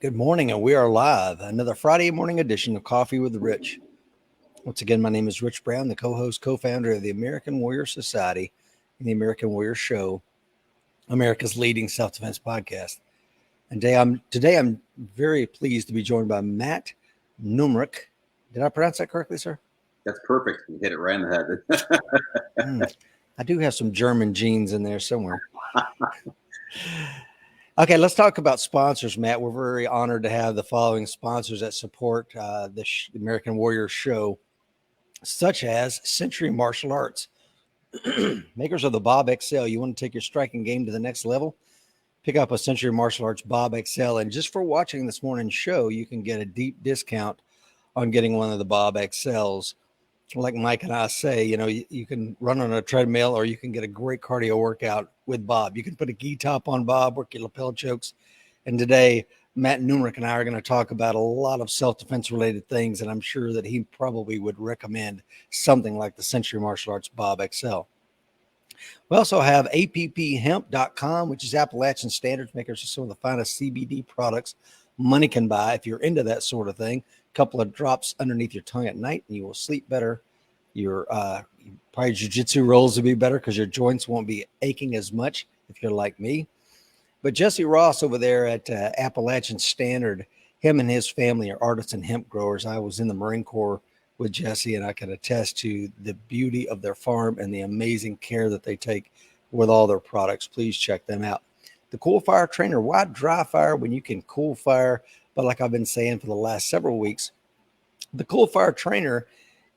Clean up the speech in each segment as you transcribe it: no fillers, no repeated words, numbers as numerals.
Good morning, and we are live. Another Friday morning edition of Coffee with Rich. Once again, my name is Rich Brown, the co-host, co-founder of the American Warrior Society and the American Warrior Show, America's leading self-defense podcast. And today I'm very pleased to be joined by Matt Numrich. Did I pronounce that correctly, sir? That's perfect. You hit it right in the head. I do have some German genes in there somewhere. Okay, let's talk about sponsors, Matt. We're very honored to have the following sponsors that support the American Warrior Show, such as Century Martial Arts, makers of the Bob XL. You want to take your striking game to the next level? Pick up a Century Martial Arts Bob XL, and just for watching this morning's show, you can get a deep discount on getting one of the Bob XLs. Like Mike and I say, you can run on a treadmill, or you can get a great cardio workout with Bob. You can put a gi top on Bob, work your lapel chokes. And today, Matt Numrich and I are going to talk about a lot of self-defense related things, and I'm sure that he probably would recommend something like the Century Martial Arts Bob XL. We also have apphemp.com, which is Appalachian Standards, makers of some of the finest CBD products money can buy. If you're into that sort of thing, a couple of drops underneath your tongue at night, and you will sleep better. Your probably jiu-jitsu rolls will be better because your joints won't be aching as much if you're like me. But Jesse Ross over there at Appalachian Standard, him and his family are artisan hemp growers. I was in the Marine Corps with Jesse, and I can attest to the beauty of their farm and the amazing care that they take with all their products. Please check them out. The Cool Fire Trainer. Why dry fire when you can cool fire? But like I've been saying for the last several weeks, the Cool Fire Trainer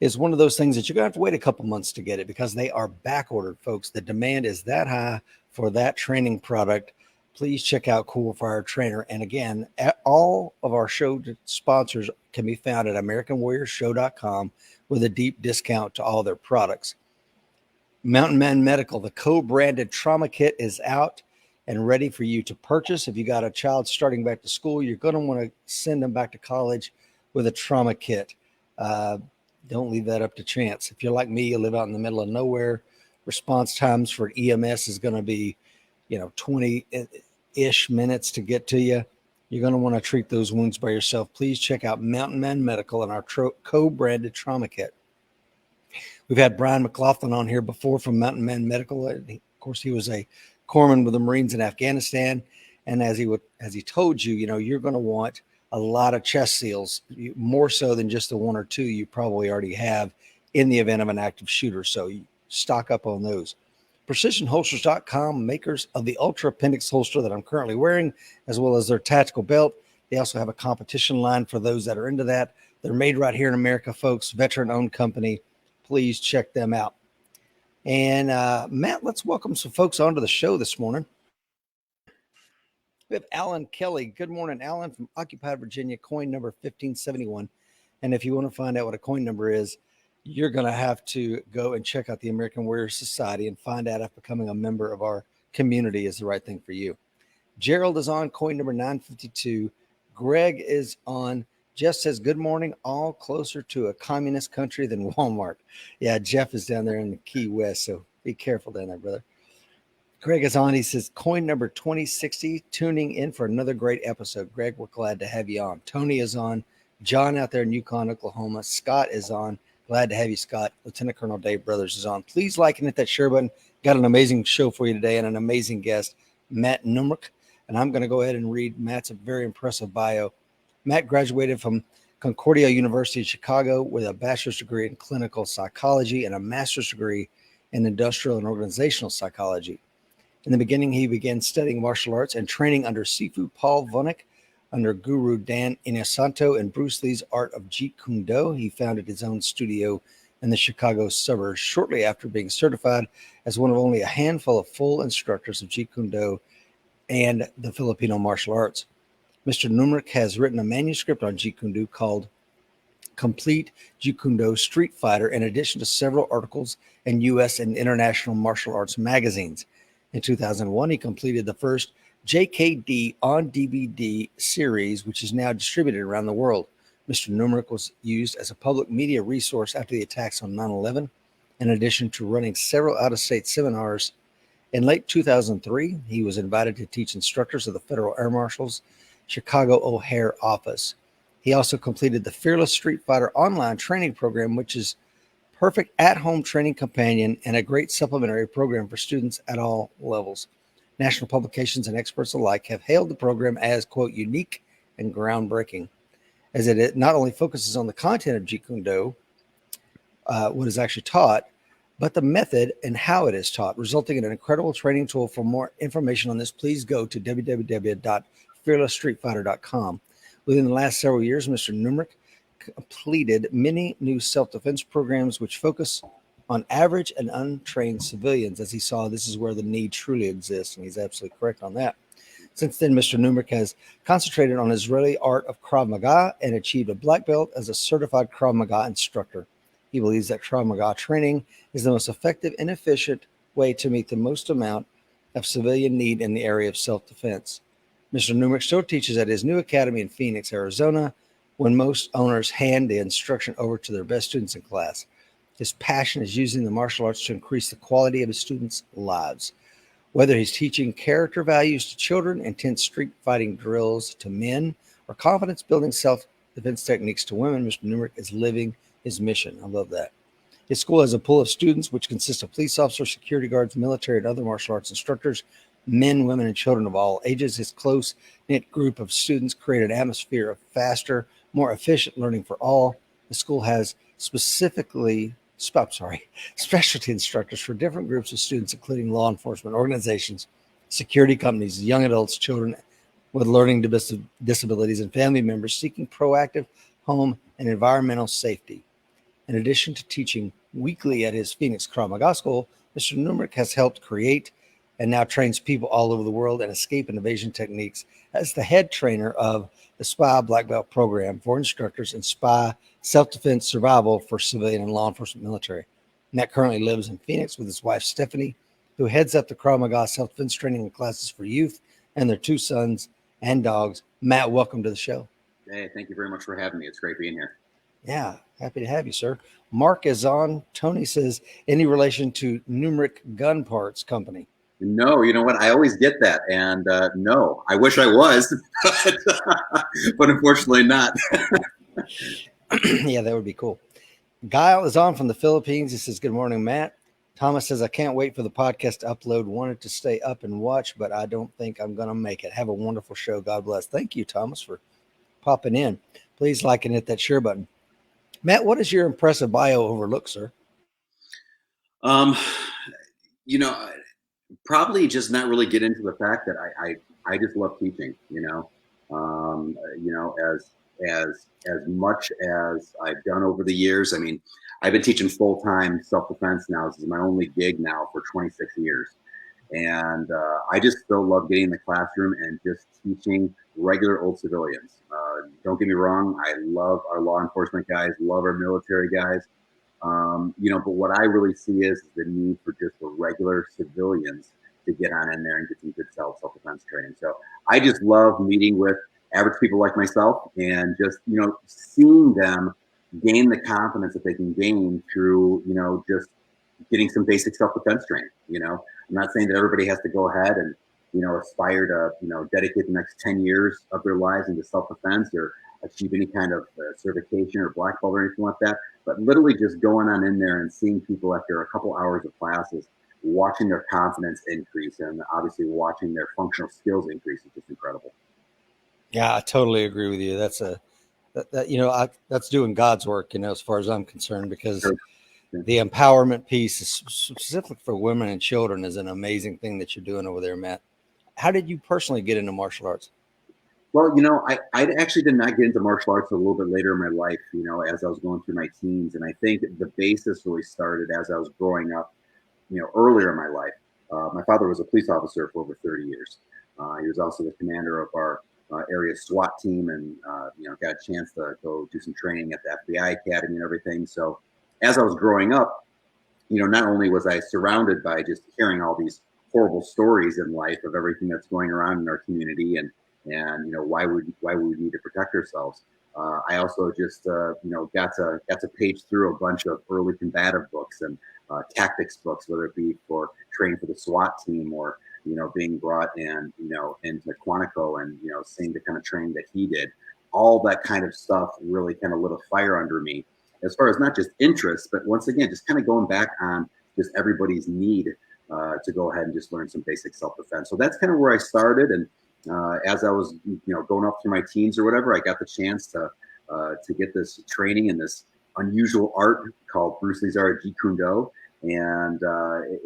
is one of those things that you're going to have to wait a couple months to get it because they are back ordered, folks. The demand is that high for that training product. Please check out Cool Fire Trainer. And again, all of our show sponsors can be found at AmericanWarriorShow.com with a deep discount to all their products. Mountain Man Medical, the co-branded trauma kit is out and ready for you to purchase. If you got a child starting back to school, you're going to want to send them back to college with a trauma kit. Don't leave that up to chance. If you're like me, you live out in the middle of nowhere, response times for EMS is going to be 20-ish minutes to get to you. You're going to want to treat those wounds by yourself. Please check out Mountain Man Medical and our co-branded trauma kit. We've had Brian McLaughlin on here before from Mountain Man Medical. Of course, he was a corpsman with the Marines in Afghanistan. And as he told you, you're going to want a lot of chest seals, more so than just the one or two you probably already have in the event of an active shooter. So you stock up on those. PrecisionHolsters.com, makers of the Ultra Appendix holster that I'm currently wearing, as well as their tactical belt. They also have a competition line for those that are into that. They're made right here in America, folks, veteran-owned company. Please check them out. And Matt, let's welcome some folks onto the show this morning. We have Alan Kelly. Good morning, Alan, from Occupied Virginia, coin number 1571. And if you want to find out what a coin number is, you're going to have to go and check out the American Warrior Society and find out if becoming a member of our community is the right thing for you. Gerald is on coin number 952. Greg is on. Jeff says, good morning, all closer to a communist country than Walmart. Yeah, Jeff is down there in the Key West, so be careful down there, brother. Greg is on. He says, coin number 2060, tuning in for another great episode. Greg, we're glad to have you on. Tony is on. John out there in Yukon, Oklahoma. Scott is on. Glad to have you, Scott. Lieutenant Colonel Dave Brothers is on. Please like and hit that share button. Got an amazing show for you today and an amazing guest, Matt Numrich. And I'm going to go ahead and read Matt's very impressive bio. Matt graduated from Concordia University Chicago with a bachelor's degree in clinical psychology and a master's degree in industrial and organizational psychology. In the beginning, he began studying martial arts and training under Sifu Paul Vunak, under Guru Dan Inosanto, and Bruce Lee's art of Jeet Kune Do. He founded his own studio in the Chicago suburbs shortly after being certified as one of only a handful of full instructors of Jeet Kune Do and the Filipino Martial Arts. Mr. Numrich has written a manuscript on Jeet Kune Do called Complete Jeet Kune Do Street Fighter, in addition to several articles in U.S. and international martial arts magazines. In 2001, he completed the first JKD on DVD series, which is now distributed around the world. Mr. Numrich was used as a public media resource after the attacks on 9/11, in addition to running several out-of-state seminars. In late 2003, he was invited to teach instructors of the Federal Air Marshals Chicago O'Hare office. He also completed the Fearless Street Fighter online training program, which is perfect at-home training companion and a great supplementary program for students at all levels. National publications and experts alike have hailed the program as, quote, unique and groundbreaking, as it not only focuses on the content of Jeet Kune Do, what is actually taught, but the method and how it is taught, resulting in an incredible training tool. For more information on this, please go to www.fearlessstreetfighter.com. Within the last several years, Mr. Numrich completed many new self-defense programs which focus on average and untrained civilians. As he saw, this is where the need truly exists, and he's absolutely correct on that. Since then, Mr. Numrich has concentrated on Israeli art of Krav Maga and achieved a black belt as a certified Krav Maga instructor. He believes that Krav Maga training is the most effective and efficient way to meet the most amount of civilian need in the area of self-defense. Mr. Numrich still teaches at his new academy in Phoenix, Arizona, when most owners hand the instruction over to their best students in class. His passion is using the martial arts to increase the quality of his students' lives. Whether he's teaching character values to children, intense street fighting drills to men, or confidence-building self-defense techniques to women, Mr. Numrich is living his mission. I love that. His school has a pool of students, which consists of police officers, security guards, military, and other martial arts instructors, men, women, and children of all ages. His close-knit group of students create an atmosphere of faster, more efficient learning for all. The school has specialty instructors for different groups of students, including law enforcement organizations, security companies, young adults, children with learning disabilities, and family members seeking proactive home and environmental safety. In addition to teaching weekly at his Phoenix Krav Maga school, Mr. Numrich has helped create and now trains people all over the world in escape and evasion techniques as the head trainer of the SPY Black Belt program for instructors and SPY self-defense survival for civilian and law enforcement military. Matt currently lives in Phoenix with his wife, Stephanie, who heads up the Krav Maga self-defense training classes for youth and their 2 sons and dogs. Matt, welcome to the show. Hey, thank you very much for having me. It's great being here. Yeah, happy to have you, sir. Mark is on. Tony says, any relation to Numrich Gun Parts Company? No, you know what? I always get that. And no, I wish I was, but unfortunately not. Yeah, that would be cool. Guile is on from the Philippines. He says, good morning, Matt. Thomas says, I can't wait for the podcast to upload. Wanted to stay up and watch, but I don't think I'm going to make it. Have a wonderful show. God bless. Thank you, Thomas, for popping in. Please like and hit that share button. Matt, what is your impressive bio overlook, sir? You know, probably just not really get into the fact that I just love teaching, as much as I've done over the years. I mean, I've been teaching full-time self-defense now. This is my only gig now for 26 years. And I just still love getting in the classroom and just teaching regular old civilians. Don't get me wrong. I love our law enforcement guys, love our military guys. But what I really see is the need for just the regular civilians to get on in there and get some good self-defense training. So I just love meeting with average people like myself and just, seeing them gain the confidence that they can gain through, just getting some basic self-defense training. I'm not saying that everybody has to go ahead and, aspire to, dedicate the next 10 years of their lives into self-defense or achieve any kind of certification or black belt or anything like that. But literally just going on in there and seeing people after a couple hours of classes, watching their confidence increase and obviously watching their functional skills increase is just incredible. Yeah, I totally agree with you. That's that's doing God's work, as far as I'm concerned, because Sure. The empowerment piece is specific for women and children is an amazing thing that you're doing over there, Matt. How did you personally get into martial arts? Well, I actually did not get into martial arts a little bit later in my life, as I was going through my teens. And I think the basis really started as I was growing up, earlier in my life. My father was a police officer for over 30 years. He was also the commander of our area SWAT team and, got a chance to go do some training at the FBI Academy and everything. So as I was growing up, not only was I surrounded by just hearing all these horrible stories in life of everything that's going around in our community and why would we need to protect ourselves? I also just got to page through a bunch of early combative books and tactics books, whether it be for training for the SWAT team or being brought in, into Quantico and, seeing the kind of training that he did, all that kind of stuff really kind of lit a fire under me as far as not just interest, but once again, just kind of going back on just everybody's need to go ahead and just learn some basic self-defense. So that's kind of where I started. And as I was, going up through my teens or whatever, I got the chance to get this training in this unusual art called Bruce Lee's art, Jeet Kune Do. And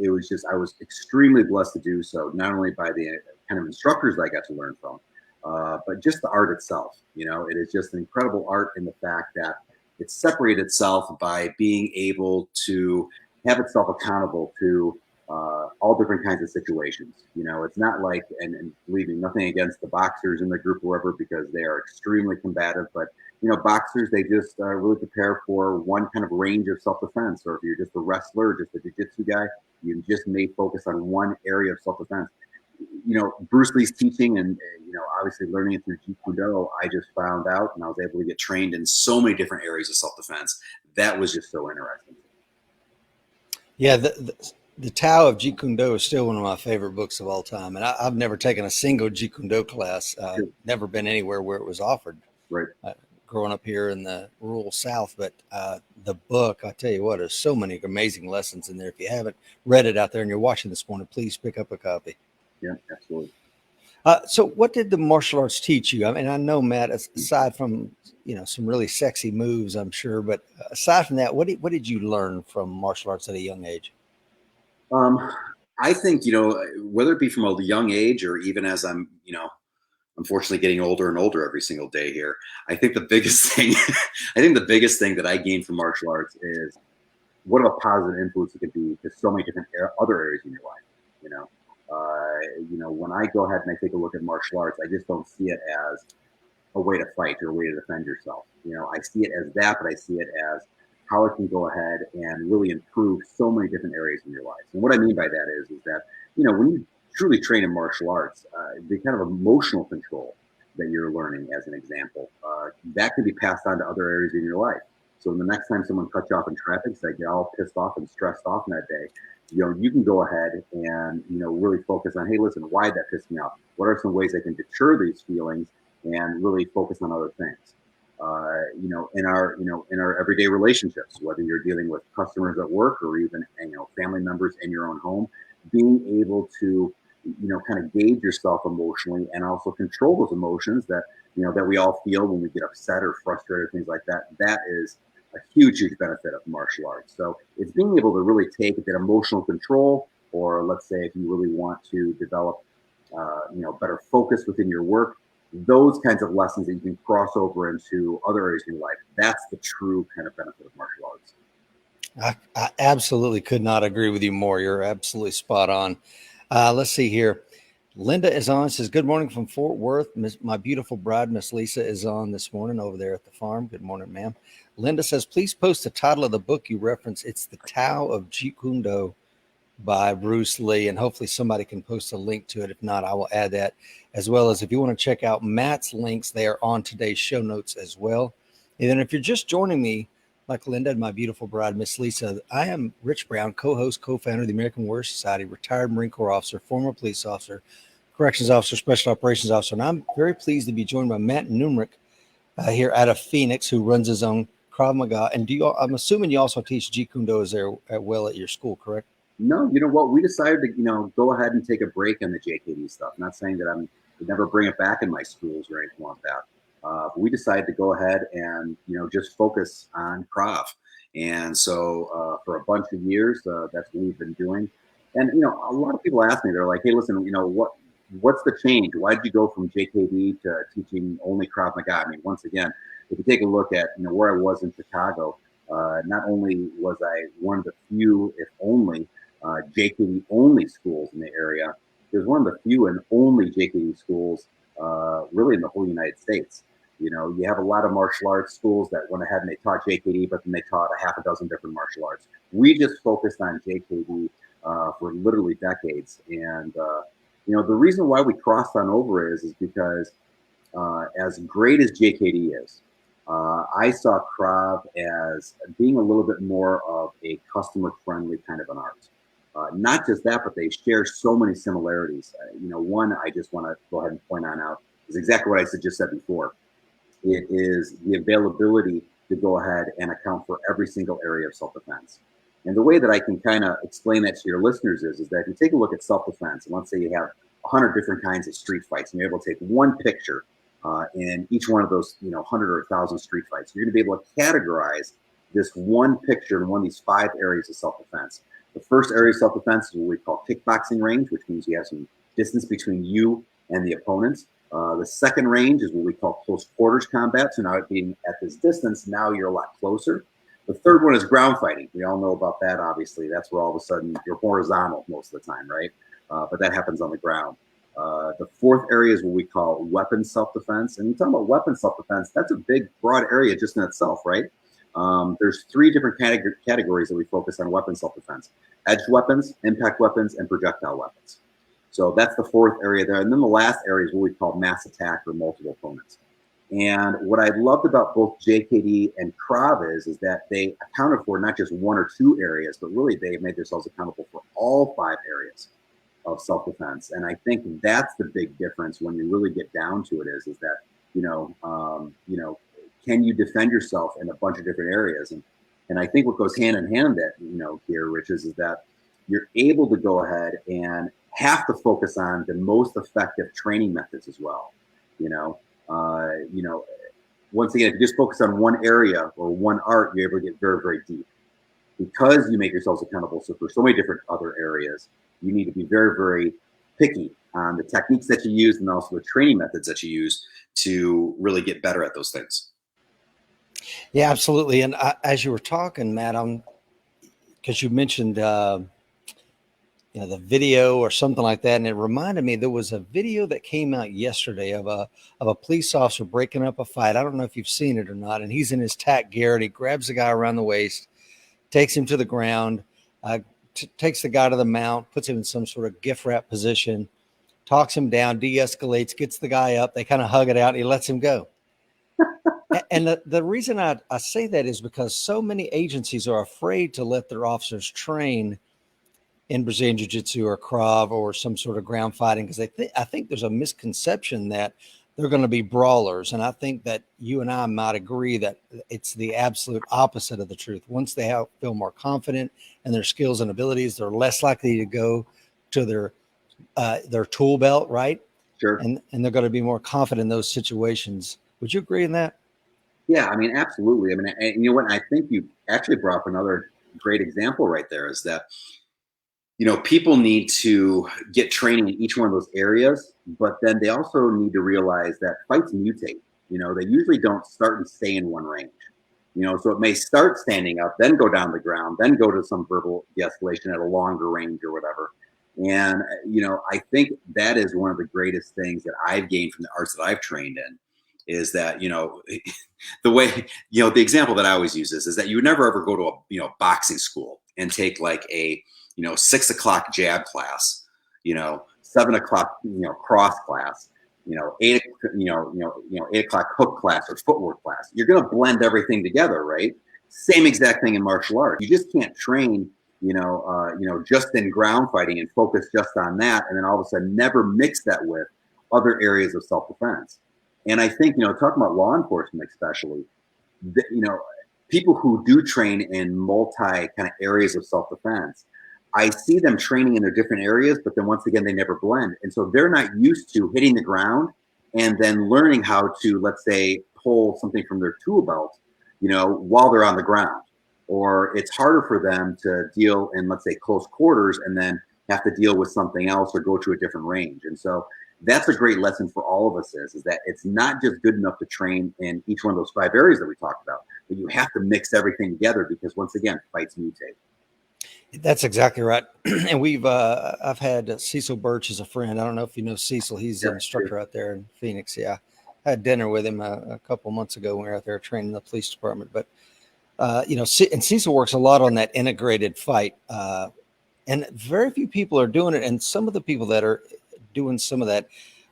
it was just, I was extremely blessed to do so, not only by the kind of instructors that I got to learn from, but just the art itself. It is just an incredible art in the fact that it separated itself by being able to have itself accountable to all different kinds of situations. It's not like, and believe me, nothing against the boxers in the group or whatever, because they are extremely combative, but boxers, they just really prepare for one kind of range of self-defense. Or if you're just a wrestler, just a jiu-jitsu guy, you just may focus on one area of self-defense. Bruce Lee's teaching and, obviously learning it through Jeet Kune Do, I just found out and I was able to get trained in so many different areas of self-defense. That was just so interesting. Yeah, the Tao of Jeet Kune Do is still one of my favorite books of all time. And I've never taken a single Jeet Kune Do class, never been anywhere where it was offered. Right. Growing up here in the rural South, but the book, I tell you what, there's so many amazing lessons in there. If you haven't read it out there and you're watching this morning, please pick up a copy. Yeah, absolutely. So what did the martial arts teach you? I mean, I know, Matt, aside from, some really sexy moves, I'm sure, but aside from that, what did you learn from martial arts at a young age? I think, whether it be from a young age or even as I'm, unfortunately getting older and older every single day here, I think the biggest thing, that I gained from martial arts is what a positive influence it could be to so many different other areas in your life. When I go ahead and I take a look at martial arts, I just don't see it as a way to fight or a way to defend yourself. I see it as that, but I see it as how it can go ahead and really improve so many different areas in your life. And what I mean by that is that, when you truly train in martial arts, the kind of emotional control that you're learning, as an example, that can be passed on to other areas in your life. So the next time someone cuts you off in traffic, say, get all pissed off and stressed off in that day, you can go ahead and, really focus on, hey, listen, why did that piss me off? What are some ways I can deter these feelings and really focus on other things? In our everyday relationships, whether you're dealing with customers at work or even, family members in your own home, being able to, kind of gauge yourself emotionally and also control those emotions that, that we all feel when we get upset or frustrated, things like that. That is a huge benefit of martial arts. So it's being able to really take that emotional control, or let's say if you really want to develop, better focus within your work, those kinds of lessons that you can cross over into other areas in your life. That's the true kind of benefit of martial arts. I absolutely could not agree with you more. You're absolutely spot on. Let's see here. Linda is on, says, good morning from Fort Worth. My beautiful bride, Miss Lisa, is on this morning over there at the farm. Good morning, ma'am. Linda says, please post the title of the book you reference. It's The Tao of Jeet Kune Do by Bruce Lee, and hopefully somebody can post a link to it. If not, I will add that, as well as if you want to check out Matt's links, they are on today's show notes as well. And then if you're just joining me, like Linda and my beautiful bride, Miss Lisa, I am Rich Brown, co-host, co-founder of the American Warrior Society, retired Marine Corps officer, former police officer, corrections officer, special operations officer. And I'm very pleased to be joined by Matt Numrich here out of Phoenix, who runs his own Krav Maga. And I'm assuming you also teach Jeet Kune Do there at your school, correct? No, you know what? We decided to, go ahead and take a break on the JKD stuff. Not saying that I'm would never bring it back in my schools or anything like that. But we decided to go ahead and, just focus on Krav. And so for a bunch of years, that's what we've been doing. And, a lot of people ask me, they're like, hey, listen, what's the change? Why did you go from JKD to teaching only Krav Maga? I mean, once again, if you take a look at, where I was in Chicago, not only was I one of the few, if only, JKD only schools in the area, it was one of the few and only JKD schools really in the whole United States. You have a lot of martial arts schools that went ahead and they taught JKD, but then they taught a half a dozen different martial arts. We just focused on JKD for literally decades. And, the reason why we crossed on over is because as great as JKD is, I saw Krav as being a little bit more of a customer-friendly kind of an art. Not just that, but they share so many similarities. One I just want to go ahead and point on out is exactly what I just said before. It is the availability to go ahead and account for every single area of self-defense. And the way that I can kind of explain that to your listeners is that if you take a look at self-defense, and let's say you have 100 different kinds of street fights, and you're able to take one picture in each one of those, 100 or 1,000 street fights, you're going to be able to categorize this one picture in one of these 5 areas of self-defense. The first area of self-defense is what we call kickboxing range, which means you have some distance between you and the opponents. The second range is what we call close quarters combat. So now being at this distance, now you're a lot closer. The third one is ground fighting. We all know about that, obviously. That's where all of a sudden you're horizontal most of the time, right? But that happens on the ground. The fourth area is what we call weapon self-defense. And you talk about weapon self-defense, that's a big, broad area just in itself, right? There's 3 different categories that we focus on weapon self-defense: edge weapons, impact weapons, and projectile weapons. So that's the fourth area there. And then the last area is what we call mass attack or multiple opponents. And what I loved about both JKD and CRAV is that they accounted for not just 1 or 2 areas, but really they made themselves accountable for all 5 areas of self-defense. And I think that's the big difference when you really get down to it is that, can you defend yourself in a bunch of different areas? And I think what goes hand in hand that, here, Rich, is that you're able to go ahead and have to focus on the most effective training methods as well. Once again, if you just focus on one area or one art, you're able to get very, very deep. Because you make yourselves accountable for so many different other areas, you need to be very, very picky on the techniques that you use and also the training methods that you use to really get better at those things. Yeah, absolutely. And as you were talking, Matt, because you mentioned, the video or something like that, and it reminded me there was a video that came out yesterday of a police officer breaking up a fight. I don't know if you've seen it or not. And he's in his tack gear and he grabs the guy around the waist, takes him to the ground, takes the guy to the mount, puts him in some sort of gift wrap position, talks him down, de-escalates, gets the guy up. They kind of hug it out and he lets him go. And the reason I say that is because so many agencies are afraid to let their officers train in Brazilian Jiu-Jitsu or Krav or some sort of ground fighting because I think there's a misconception that they're going to be brawlers. And I think that you and I might agree that it's the absolute opposite of the truth. Once they feel more confident in their skills and abilities, they're less likely to go to their tool belt, right? Sure. And they're going to be more confident in those situations. Would you agree in that? Yeah, I mean, absolutely. I mean, and you know what? I think you actually brought up another great example right there is that, people need to get training in each one of those areas, but then they also need to realize that fights mutate. They usually don't start and stay in one range. So it may start standing up, then go down the ground, then go to some verbal de-escalation at a longer range or whatever. And, I think that is one of the greatest things that I've gained from the arts that I've trained in is that, the way, the example that I always use is that you would never ever go to a, boxing school and take like a, 6 o'clock jab class, 7 o'clock, cross class, 8 o'clock hook class or footwork class. You're going to blend everything together, right? Same exact thing in martial arts. You just can't train, just in ground fighting and focus just on that. And then all of a sudden never mix that with other areas of self-defense. And I think, talking about law enforcement, especially, people who do train in multi kind of areas of self-defense, I see them training in their different areas, but then once again, they never blend. And so they're not used to hitting the ground and then learning how to, let's say, pull something from their tool belt, while they're on the ground. Or it's harder for them to deal in, let's say, close quarters and then have to deal with something else or go to a different range. And so that's a great lesson for all of us is that it's not just good enough to train in each one of those 5 areas that we talked about, but you have to mix everything together because once again, fights mutate. That's exactly right. And I've had Cecil Birch as a friend. I don't know if you know Cecil. He's an instructor out there in Phoenix. Yeah. I had dinner with him a couple months ago when we were out there training the police department. But, and Cecil works a lot on that integrated fight. And very few people are doing it. And some of the people that are doing some of that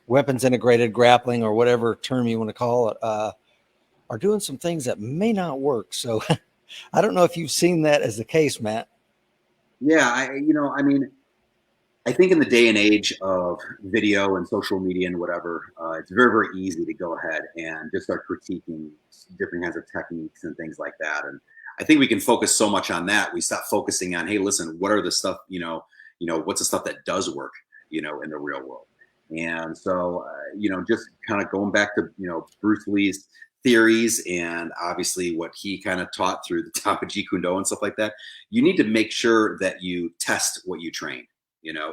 weapons integrated grappling or whatever term you want to call it, are doing some things that may not work. So I don't know if you've seen that as the case, Matt. Yeah, I mean, I think in the day and age of video and social media and whatever, it's very, very easy to go ahead and just start critiquing different kinds of techniques and things like that. And I think we can focus so much on that. We stop focusing on, hey, listen, what are the stuff, what's the stuff that does work, in the real world. And so, just kind of going back to, Bruce Lee's theories and obviously what he kind of taught through the top of Jeet Kune Do and stuff like that, you need to make sure that you test what you train.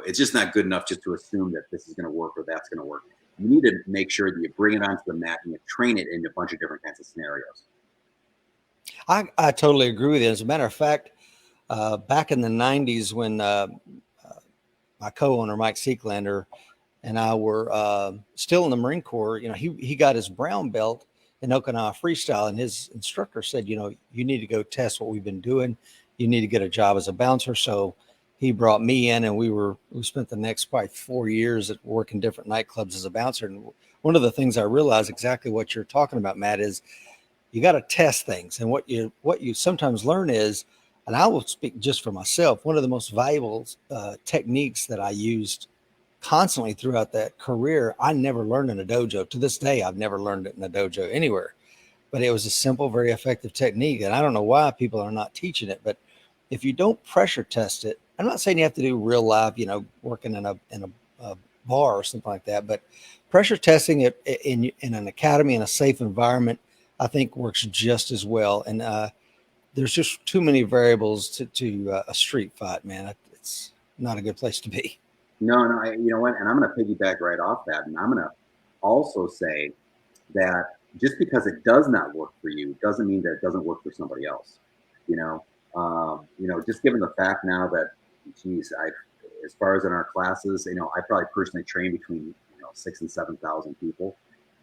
It's just not good enough just to assume that this is going to work or that's going to work. You need to make sure that you bring it onto the mat and you train it in a bunch of different kinds of scenarios. I totally agree with you. As a matter of fact, back in the 90s when my co-owner, Mike Seeklander, and I were still in the Marine Corps, he got his brown belt in Okinawa freestyle, and his instructor said, you need to go test what we've been doing. You need to get a job as a bouncer. So he brought me in, and we spent the next probably 4 years at working different nightclubs as a bouncer. And one of the things I realized exactly what you're talking about, Matt, is you got to test things. And what you sometimes learn is, and I will speak just for myself, one of the most valuable techniques that I used constantly throughout that career, I never learned in a dojo. To this day, I've never learned it in a dojo anywhere. But it was a simple, very effective technique. And I don't know why people are not teaching it, but if you don't pressure test it, I'm not saying you have to do real live, working in a bar or something like that, but pressure testing it in an academy in a safe environment, I think works just as well. And there's just too many variables to a street fight, man. It's not a good place to be. No, you know what? And I'm going to piggyback right off that. And I'm going to also say that just because it does not work for you doesn't mean that it doesn't work for somebody else. Just given the fact now that, geez, as far as in our classes, I probably personally train between 6,000 and 7,000 people,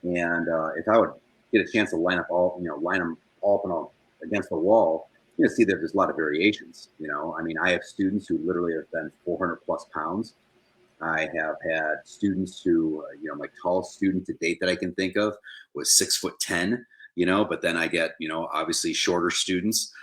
and if I would get a chance to line them all up and all against the wall, see that there's a lot of variations. I mean, I have students who literally have been 400 plus pounds. I have had students who, my tallest student to date that I can think of was 6'10", but then I get, obviously shorter students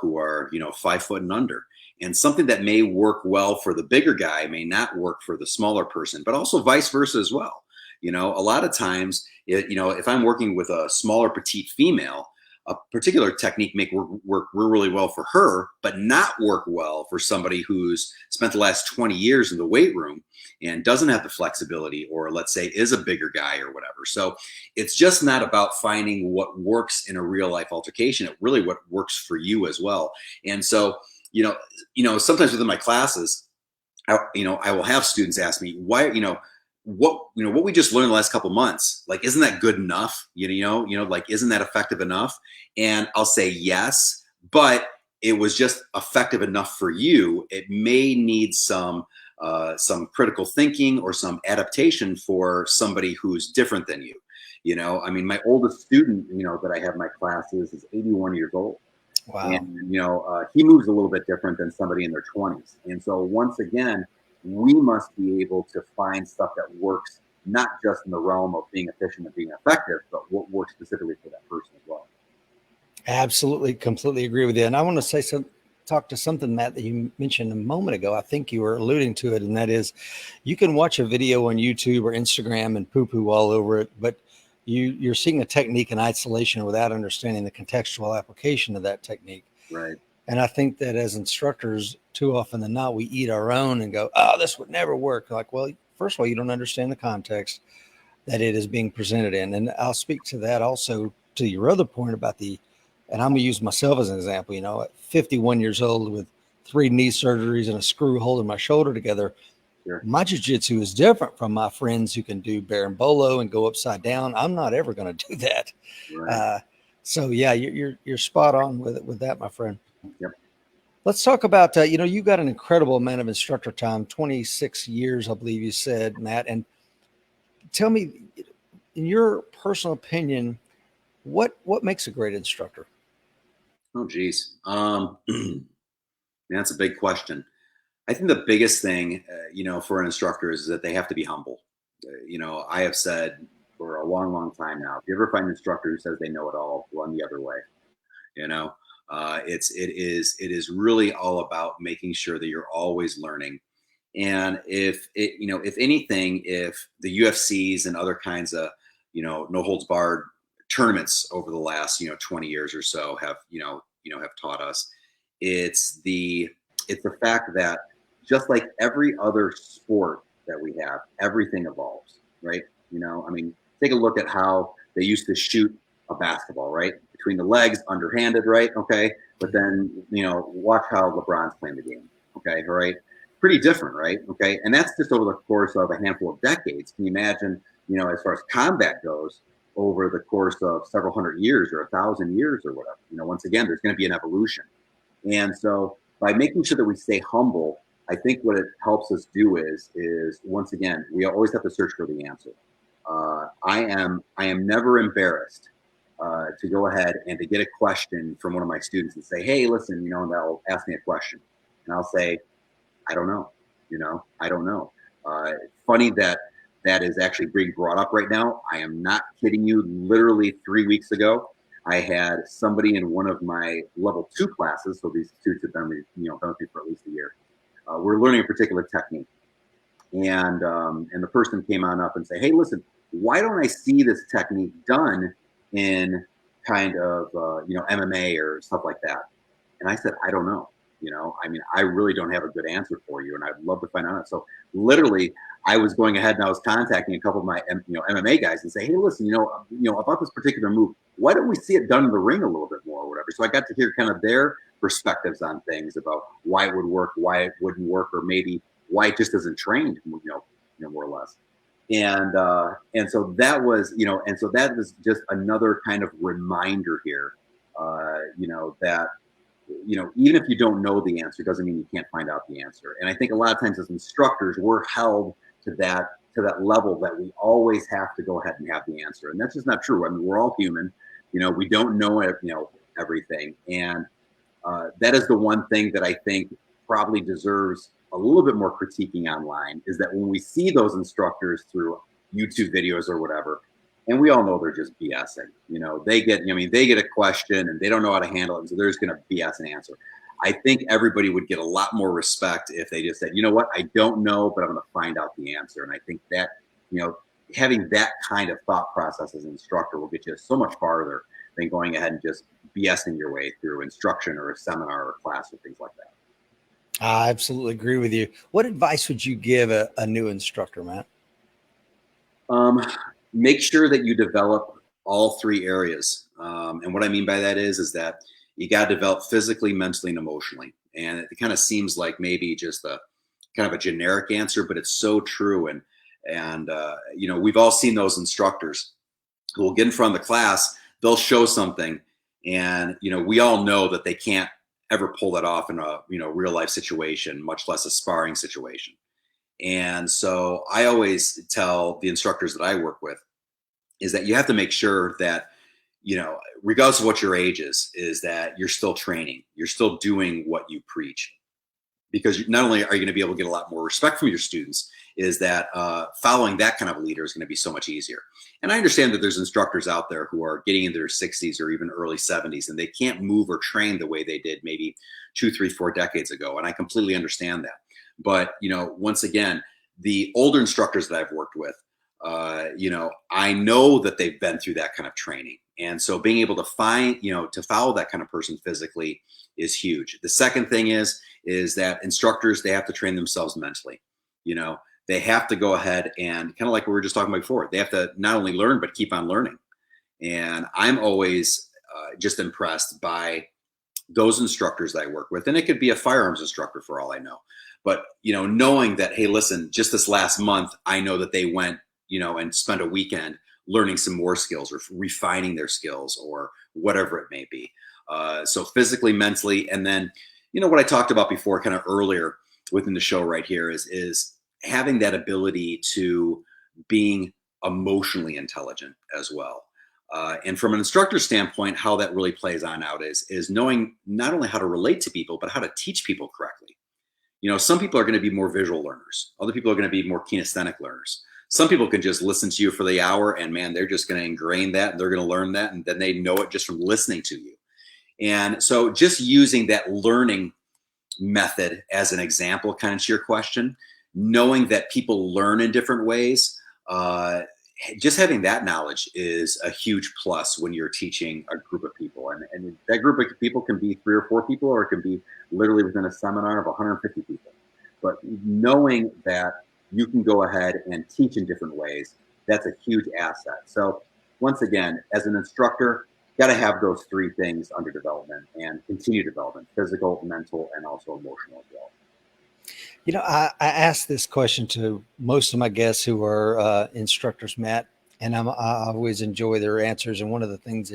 who are, 5 foot and under. And something that may work well for the bigger guy may not work for the smaller person, but also vice versa as well. A lot of times, if I'm working with a smaller petite female, a particular technique may work really well for her, but not work well for somebody who's spent the last 20 years in the weight room and doesn't have the flexibility, or let's say is a bigger guy or whatever. So it's just not about finding what works in a real life altercation. It really what works for you as well. And so, sometimes within my classes, I will have students ask me why, what we just learned the last couple months, like, isn't that good enough? Like, isn't that effective enough? And I'll say yes, but it was just effective enough for you. It may need some critical thinking or some adaptation for somebody who's different than you. I mean, my oldest student, that I have in my classes is 81 years old. Wow. And, he moves a little bit different than somebody in their 20s. And so once again, we must be able to find stuff that works, not just in the realm of being efficient and being effective, but what works specifically for that person as well. Absolutely. Completely agree with you. And I want to talk to something, Matt, that you mentioned a moment ago. I think you were alluding to it. And that is, you can watch a video on YouTube or Instagram and poo-poo all over it, but you're seeing a technique in isolation without understanding the contextual application of that technique. Right. And I think that as instructors, too often than not, we eat our own and go, oh, this would never work. Like, well, first of all, you don't understand the context that it is being presented in. And I'll speak to that also to your other point about and I'm going to use myself as an example, at 51 years old with 3 knee surgeries and a screw holding my shoulder together. Sure. My jiu-jitsu is different from my friends who can do berimbolo and go upside down. I'm not ever going to do that. Right. So yeah, you're spot on with that, my friend. Yep. Let's talk about, you got an incredible amount of instructor time, 26 years, I believe you said, Matt. And tell me, in your personal opinion, what makes a great instructor? Oh, geez. That's a big question. I think the biggest thing, for an instructor is that they have to be humble. I have said for a long, long time now, if you ever find an instructor who says they know it all, run the other way. It is really all about making sure that you're always learning. And if anything, if the UFCs and other kinds of, no holds barred tournaments over the last, 20 years or so have taught us, it's the fact that just like every other sport that we have, everything evolves, right? I mean, take a look at how they used to shoot a basketball, right? Between the legs, underhanded, right? Okay. But then, watch how LeBron's playing the game. Okay. All right. Pretty different, right? Okay. And that's just over the course of a handful of decades. Can you imagine, as far as combat goes, over the course of several hundred years or 1,000 years or whatever, once again, there's going to be an evolution. And so by making sure that we stay humble, I think what it helps us do is once again, we always have to search for the answer. I am never embarrassed to go ahead and to get a question from one of my students and say, hey, listen, and they'll ask me a question. And I'll say, I don't know, I don't know. Funny that is actually being brought up right now. I am not kidding you. Literally 3 weeks ago, I had somebody in one of my level 2 classes. So these students have been with me for at least a year. We're learning a particular technique. And the person came on up and say, hey, listen, why don't I see this technique done in kind of, MMA or stuff like that? And I said, I don't know. I mean, I really don't have a good answer for you, and I'd love to find out. So literally, I was going ahead and I was contacting a couple of my, MMA guys and say, hey, listen, about this particular move, why don't we see it done in the ring a little bit more or whatever? So I got to hear kind of their perspectives on things about why it would work, why it wouldn't work, or maybe why it just isn't trained, more or less. And so that was, and so that was just another kind of reminder here, that, even if you don't know the answer, doesn't mean you can't find out the answer. And I think a lot of times as instructors, we're held to that level that we always have to go ahead and have the answer. And that's just not true. I mean, we're all human, we don't know, everything. And that is the one thing that I think probably deserves a little bit more critiquing online, is that when we see those instructors through YouTube videos or whatever, and we all know they're just BSing, they get a question and they don't know how to handle it. And so they're just going to BS an answer. I think everybody would get a lot more respect if they just said, you know what, I don't know, but I'm going to find out the answer. And I think that, having that kind of thought process as an instructor will get you so much farther than going ahead and just BSing your way through instruction or a seminar or class or things like that. I absolutely agree with you. What advice would you give a new instructor, Matt? Make sure that you develop all 3 areas. And what I mean by that is that you got to develop physically, mentally, and emotionally. And it kind of seems like maybe just a kind of a generic answer, but it's so true. And we've all seen those instructors who will get in front of the class, they'll show something, and, we all know that they can't ever pull that off in a, real life situation, much less a sparring situation. And so I always tell the instructors that I work with is that you have to make sure that, regardless of what your age is that you're still training, you're still doing what you preach. Because not only are you going to be able to get a lot more respect from your students, is that following that kind of leader is going to be so much easier. And I understand that there's instructors out there who are getting into their 60s or even early 70s, and they can't move or train the way they did maybe 2, 3, 4 decades ago. And I completely understand that. But, once again, the older instructors that I've worked with, I know that they've been through that kind of training. And so being able to find, to follow that kind of person physically is huge. The second thing is that instructors, they have to train themselves mentally. They have to go ahead and kind of like we were just talking about before, they have to not only learn, but keep on learning. And I'm always just impressed by those instructors that I work with. And it could be a firearms instructor for all I know. But, knowing that, hey, listen, just this last month, I know that they went, and spent a weekend learning some more skills or refining their skills or whatever it may be. So physically, mentally, and then, what I talked about before kind of earlier within the show right here is having that ability to being emotionally intelligent as well. And from an instructor standpoint, how that really plays on out is knowing not only how to relate to people, but how to teach people correctly. Some people are going to be more visual learners. Other people are going to be more kinesthetic learners. Some people can just listen to you for the hour and man, they're just going to ingrain that and they're going to learn that. And then they know it just from listening to you. And so just using that learning method as an example, kind of to your question, knowing that people learn in different ways, just having that knowledge is a huge plus when you're teaching a group of people. And that group of people can be 3 or 4 people, or it can be literally within a seminar of 150 people. But knowing that you can go ahead and teach in different ways, that's a huge asset. So once again, as an instructor, got to have those 3 things under development and continue development: physical, mental, and also emotional as well. You know, I ask this question to most of my guests who are instructors, Matt, and I always enjoy their answers. And one of the things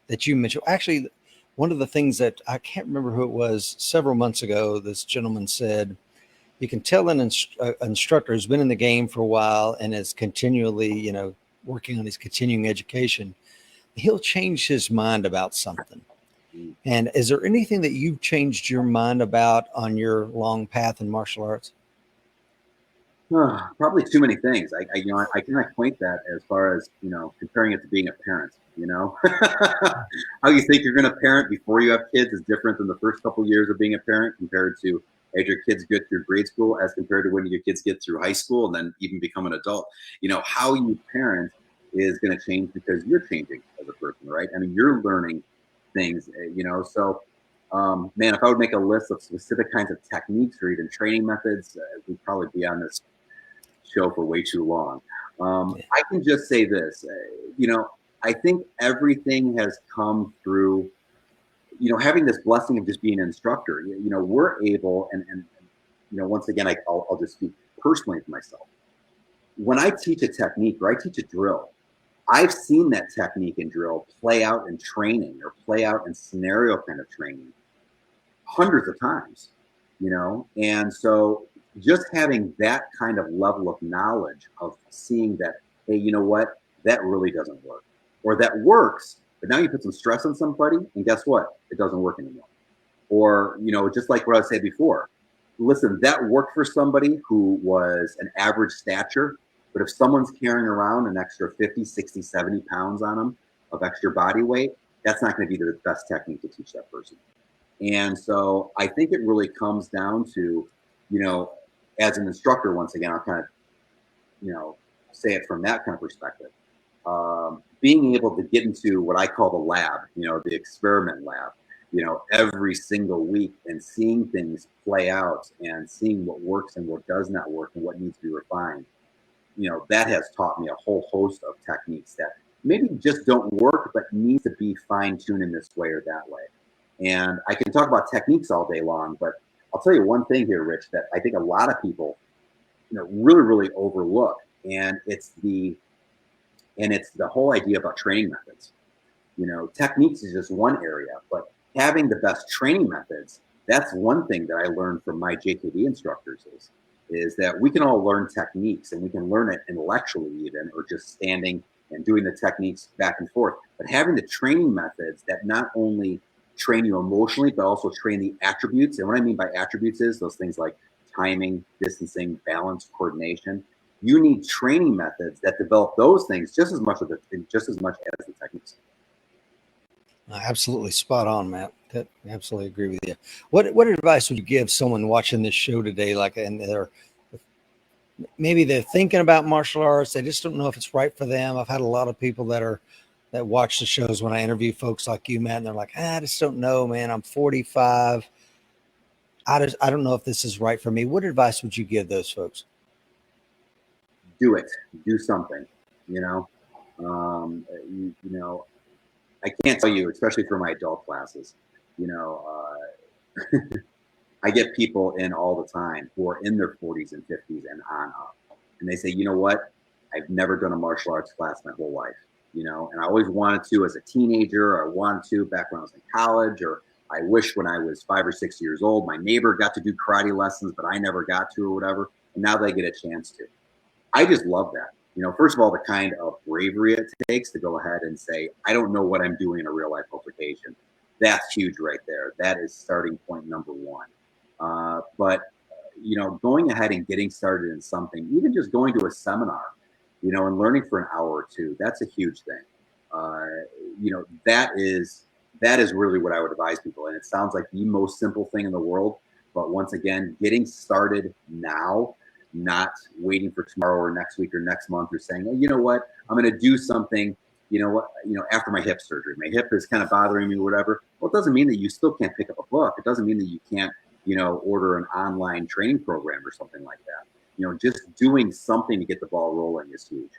that you mentioned, actually, one of the things that I can't remember who it was, several months ago, this gentleman said, you can tell an instructor who's been in the game for a while and is continually, you know, working on his continuing education, he'll change his mind about something. And is there anything that you've changed your mind about on your long path in martial arts? Probably too many things. I can equate that as far as, comparing it to being a parent. How you think you're going to parent before you have kids is different than the first couple of years of being a parent compared to as your kids get through grade school, as compared to when your kids get through high school and then even become an adult. How you parent is going to change because you're changing as a person, right? I mean, you're learning things, so man, if I would make a list of specific kinds of techniques or even training methods, we'd probably be on this show for way too long. I can just say this, I think everything has come through, having this blessing of just being an instructor. We're able, and once again, I'll just speak personally for myself. When I teach a technique or I teach a drill, I've seen that technique and drill play out in training or play out in scenario kind of training hundreds of times, and so just having that kind of level of knowledge of seeing that, hey, you know what, that really doesn't work, or that works, but now you put some stress on somebody and guess what, it doesn't work anymore. Or, just like what I said before, listen, that worked for somebody who was an average stature, but if someone's carrying around an extra 50, 60, 70 pounds on them of extra body weight, that's not going to be the best technique to teach that person. And so I think it really comes down to, as an instructor, once again, I'll kind of, say it from that kind of perspective. Being able to get into what I call the lab, the experiment lab, every single week and seeing things play out and seeing what works and what does not work and what needs to be refined. That has taught me a whole host of techniques that maybe just don't work, but need to be fine-tuned in this way or that way. And I can talk about techniques all day long, but I'll tell you one thing here, Rich, that I think a lot of people, really, really overlook. And it's the whole idea about training methods. Techniques is just one area, but having the best training methods, that's one thing that I learned from my JKD instructors is that we can all learn techniques and we can learn it intellectually even, or just standing and doing the techniques back and forth. But having the training methods that not only train you emotionally, but also train the attributes. And what I mean by attributes is those things like timing, distancing, balance, coordination. You need training methods that develop those things just as much as the techniques. Absolutely spot on, Matt. Absolutely agree with you. What advice would you give someone watching this show today, and maybe they're thinking about martial arts, they just don't know if it's right for them? I've had a lot of people that watch the shows when I interview folks like you, Matt, and they're like, I just don't know, man. I'm 45. I don't know if this is right for me. What advice would you give those folks? Do it. Do something. I can't tell you, especially for my adult classes, I get people in all the time who are in their 40s and 50s and on up. And they say, you know what? I've never done a martial arts class my whole life, and I always wanted to as a teenager, or I wanted to back when I was in college, or I wish when I was 5 or 6 years old, my neighbor got to do karate lessons, but I never got to, or whatever. And now they get a chance to. I just love that. First of all, the kind of bravery it takes to go ahead and say, I don't know what I'm doing in a real life altercation. That's huge right there. That is starting point number one. But going ahead and getting started in something, even just going to a seminar, and learning for an hour or two, that's a huge thing. That is that is really what I would advise people. And it sounds like the most simple thing in the world, but once again, getting started now, not waiting for tomorrow or next week or next month, or saying, oh, you know what, I'm going to do something, after my hip surgery, my hip is kind of bothering me or whatever. Well, it doesn't mean that you still can't pick up a book. It doesn't mean that you can't, order an online training program or something like that. Just doing something to get the ball rolling is huge.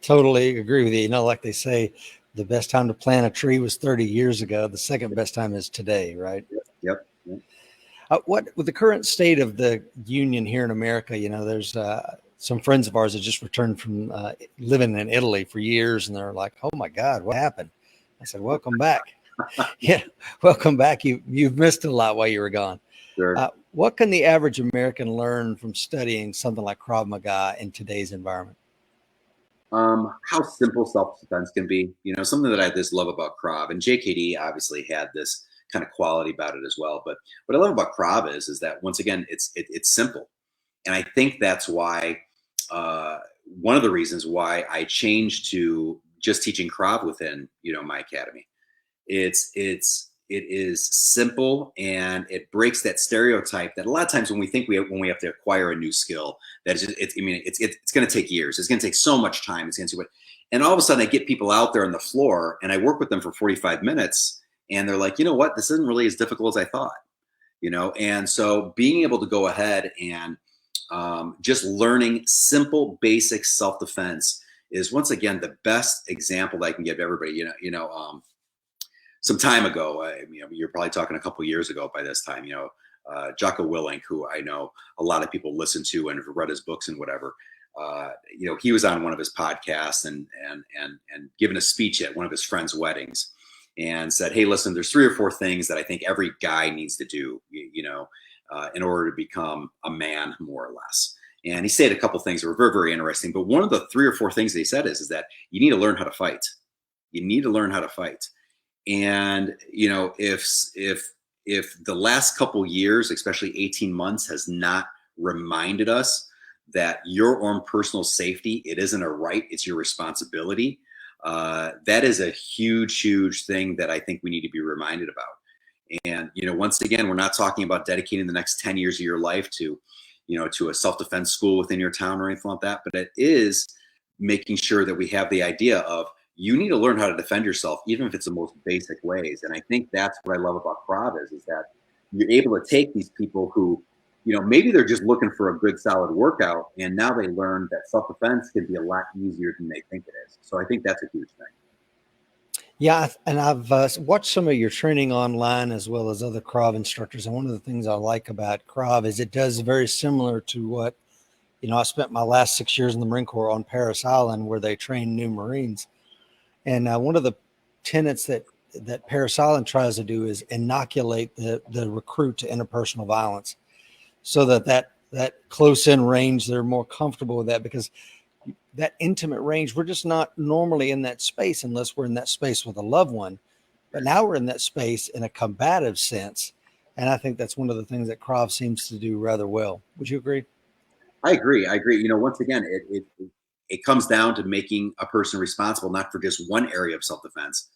Totally agree with you. Like they say, the best time to plant a tree was 30 years ago. The second best time is today, right? Yep. What with the current state of the union here in America, there's some friends of ours that just returned from living in Italy for years, and they're like, "Oh my God, what happened?" I said, "Welcome back." Yeah, welcome back. You've missed a lot while you were gone. Sure. What can the average American learn from studying something like Krav Maga in today's environment? How simple self-defense can be. Something that I just love about Krav, and JKD obviously had this kind of quality about it as well. But what I love about Krav is that once again, it's simple, and I think that's why one of the reasons why I changed to just teaching Krav within my academy. It is simple, and it breaks that stereotype that a lot of times when we think when we have to acquire a new skill, that it's going to take years. It's going to take so much time. It's going to and all of a sudden I get people out there on the floor and I work with them for 45 minutes and they're like, you know what, this isn't really as difficult as I thought, And so being able to go ahead and just learning simple, basic self-defense is once again the best example that I can give everybody. Some time ago, you're probably talking a couple years ago by this time, Jocko Willink, who I know a lot of people listen to and have read his books and whatever, he was on one of his podcasts and given a speech at one of his friends' weddings and said, hey, listen, there's 3 or 4 things that I think every guy needs to do, in order to become a man, more or less. And he said a couple things that were very, very interesting. But one of the 3 or 4 things that he said is that you need to learn how to fight. You need to learn how to fight. And, if the last couple years, especially 18 months, has not reminded us that your own personal safety, it isn't a right, it's your responsibility. That is a huge, huge thing that I think we need to be reminded about. And, once again, we're not talking about dedicating the next 10 years of your life to a self-defense school within your town or anything like that. But it is making sure that we have the idea of, you need to learn how to defend yourself, even if it's the most basic ways. And I think that's what I love about Krav is that you're able to take these people who, maybe they're just looking for a good, solid workout. And now they learn that self-defense can be a lot easier than they think it is. So I think that's a huge thing. Yeah. And I've watched some of your training online as well as other Krav instructors. And one of the things I like about Krav is it does very similar to what, I spent my last 6 years in the Marine Corps on Parris Island, where they train new Marines. And one of the tenets that Parris Island tries to do is inoculate the recruit to interpersonal violence, so that close in range, they're more comfortable with that, because that intimate range, we're just not normally in that space unless we're in that space with a loved one. But now we're in that space in a combative sense. And I think that's one of the things that Krav seems to do rather well. Would you agree? I agree. Once again, it comes down to making a person responsible, not for just one area of self-defense,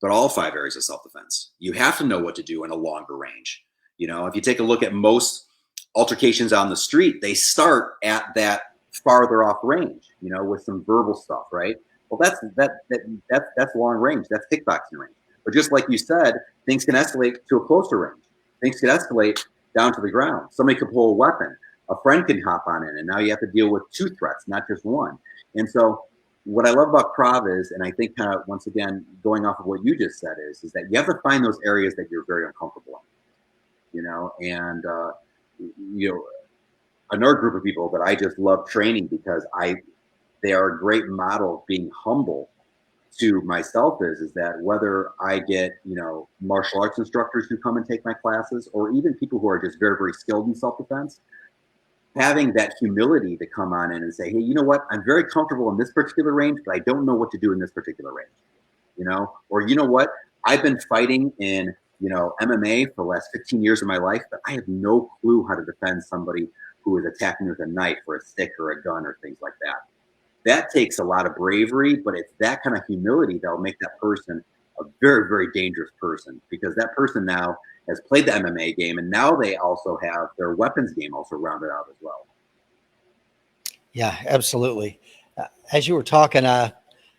but all 5 areas of self-defense. You have to know what to do in a longer range. If you take a look at most altercations on the street, they start at that farther off range, with some verbal stuff, right? Well, that's long range. That's kickboxing range. But just like you said, things can escalate to a closer range. Things can escalate down to the ground. Somebody could pull a weapon. A friend can hop on in, and now you have to deal with 2 threats, not just one. And so what I love about Krav is, and I think kind of, once again, going off of what you just said is that you have to find those areas that you're very uncomfortable in, and, another group of people that I just love training because they are a great model of being humble to myself is that whether I get, martial arts instructors who come and take my classes, or even people who are just very, very skilled in self-defense, having that humility to come on in and say, hey, you know what? I'm very comfortable in this particular range, but I don't know what to do in this particular range, or you know what? I've been fighting in, MMA for the last 15 years of my life, but I have no clue how to defend somebody who is attacking me with a knife or a stick or a gun or things like that. That takes a lot of bravery, but it's that kind of humility that will make that person a very, very dangerous person, because that person now has played the MMA game, and now they also have their weapons game also rounded out as well. Yeah, absolutely. As you were talking, I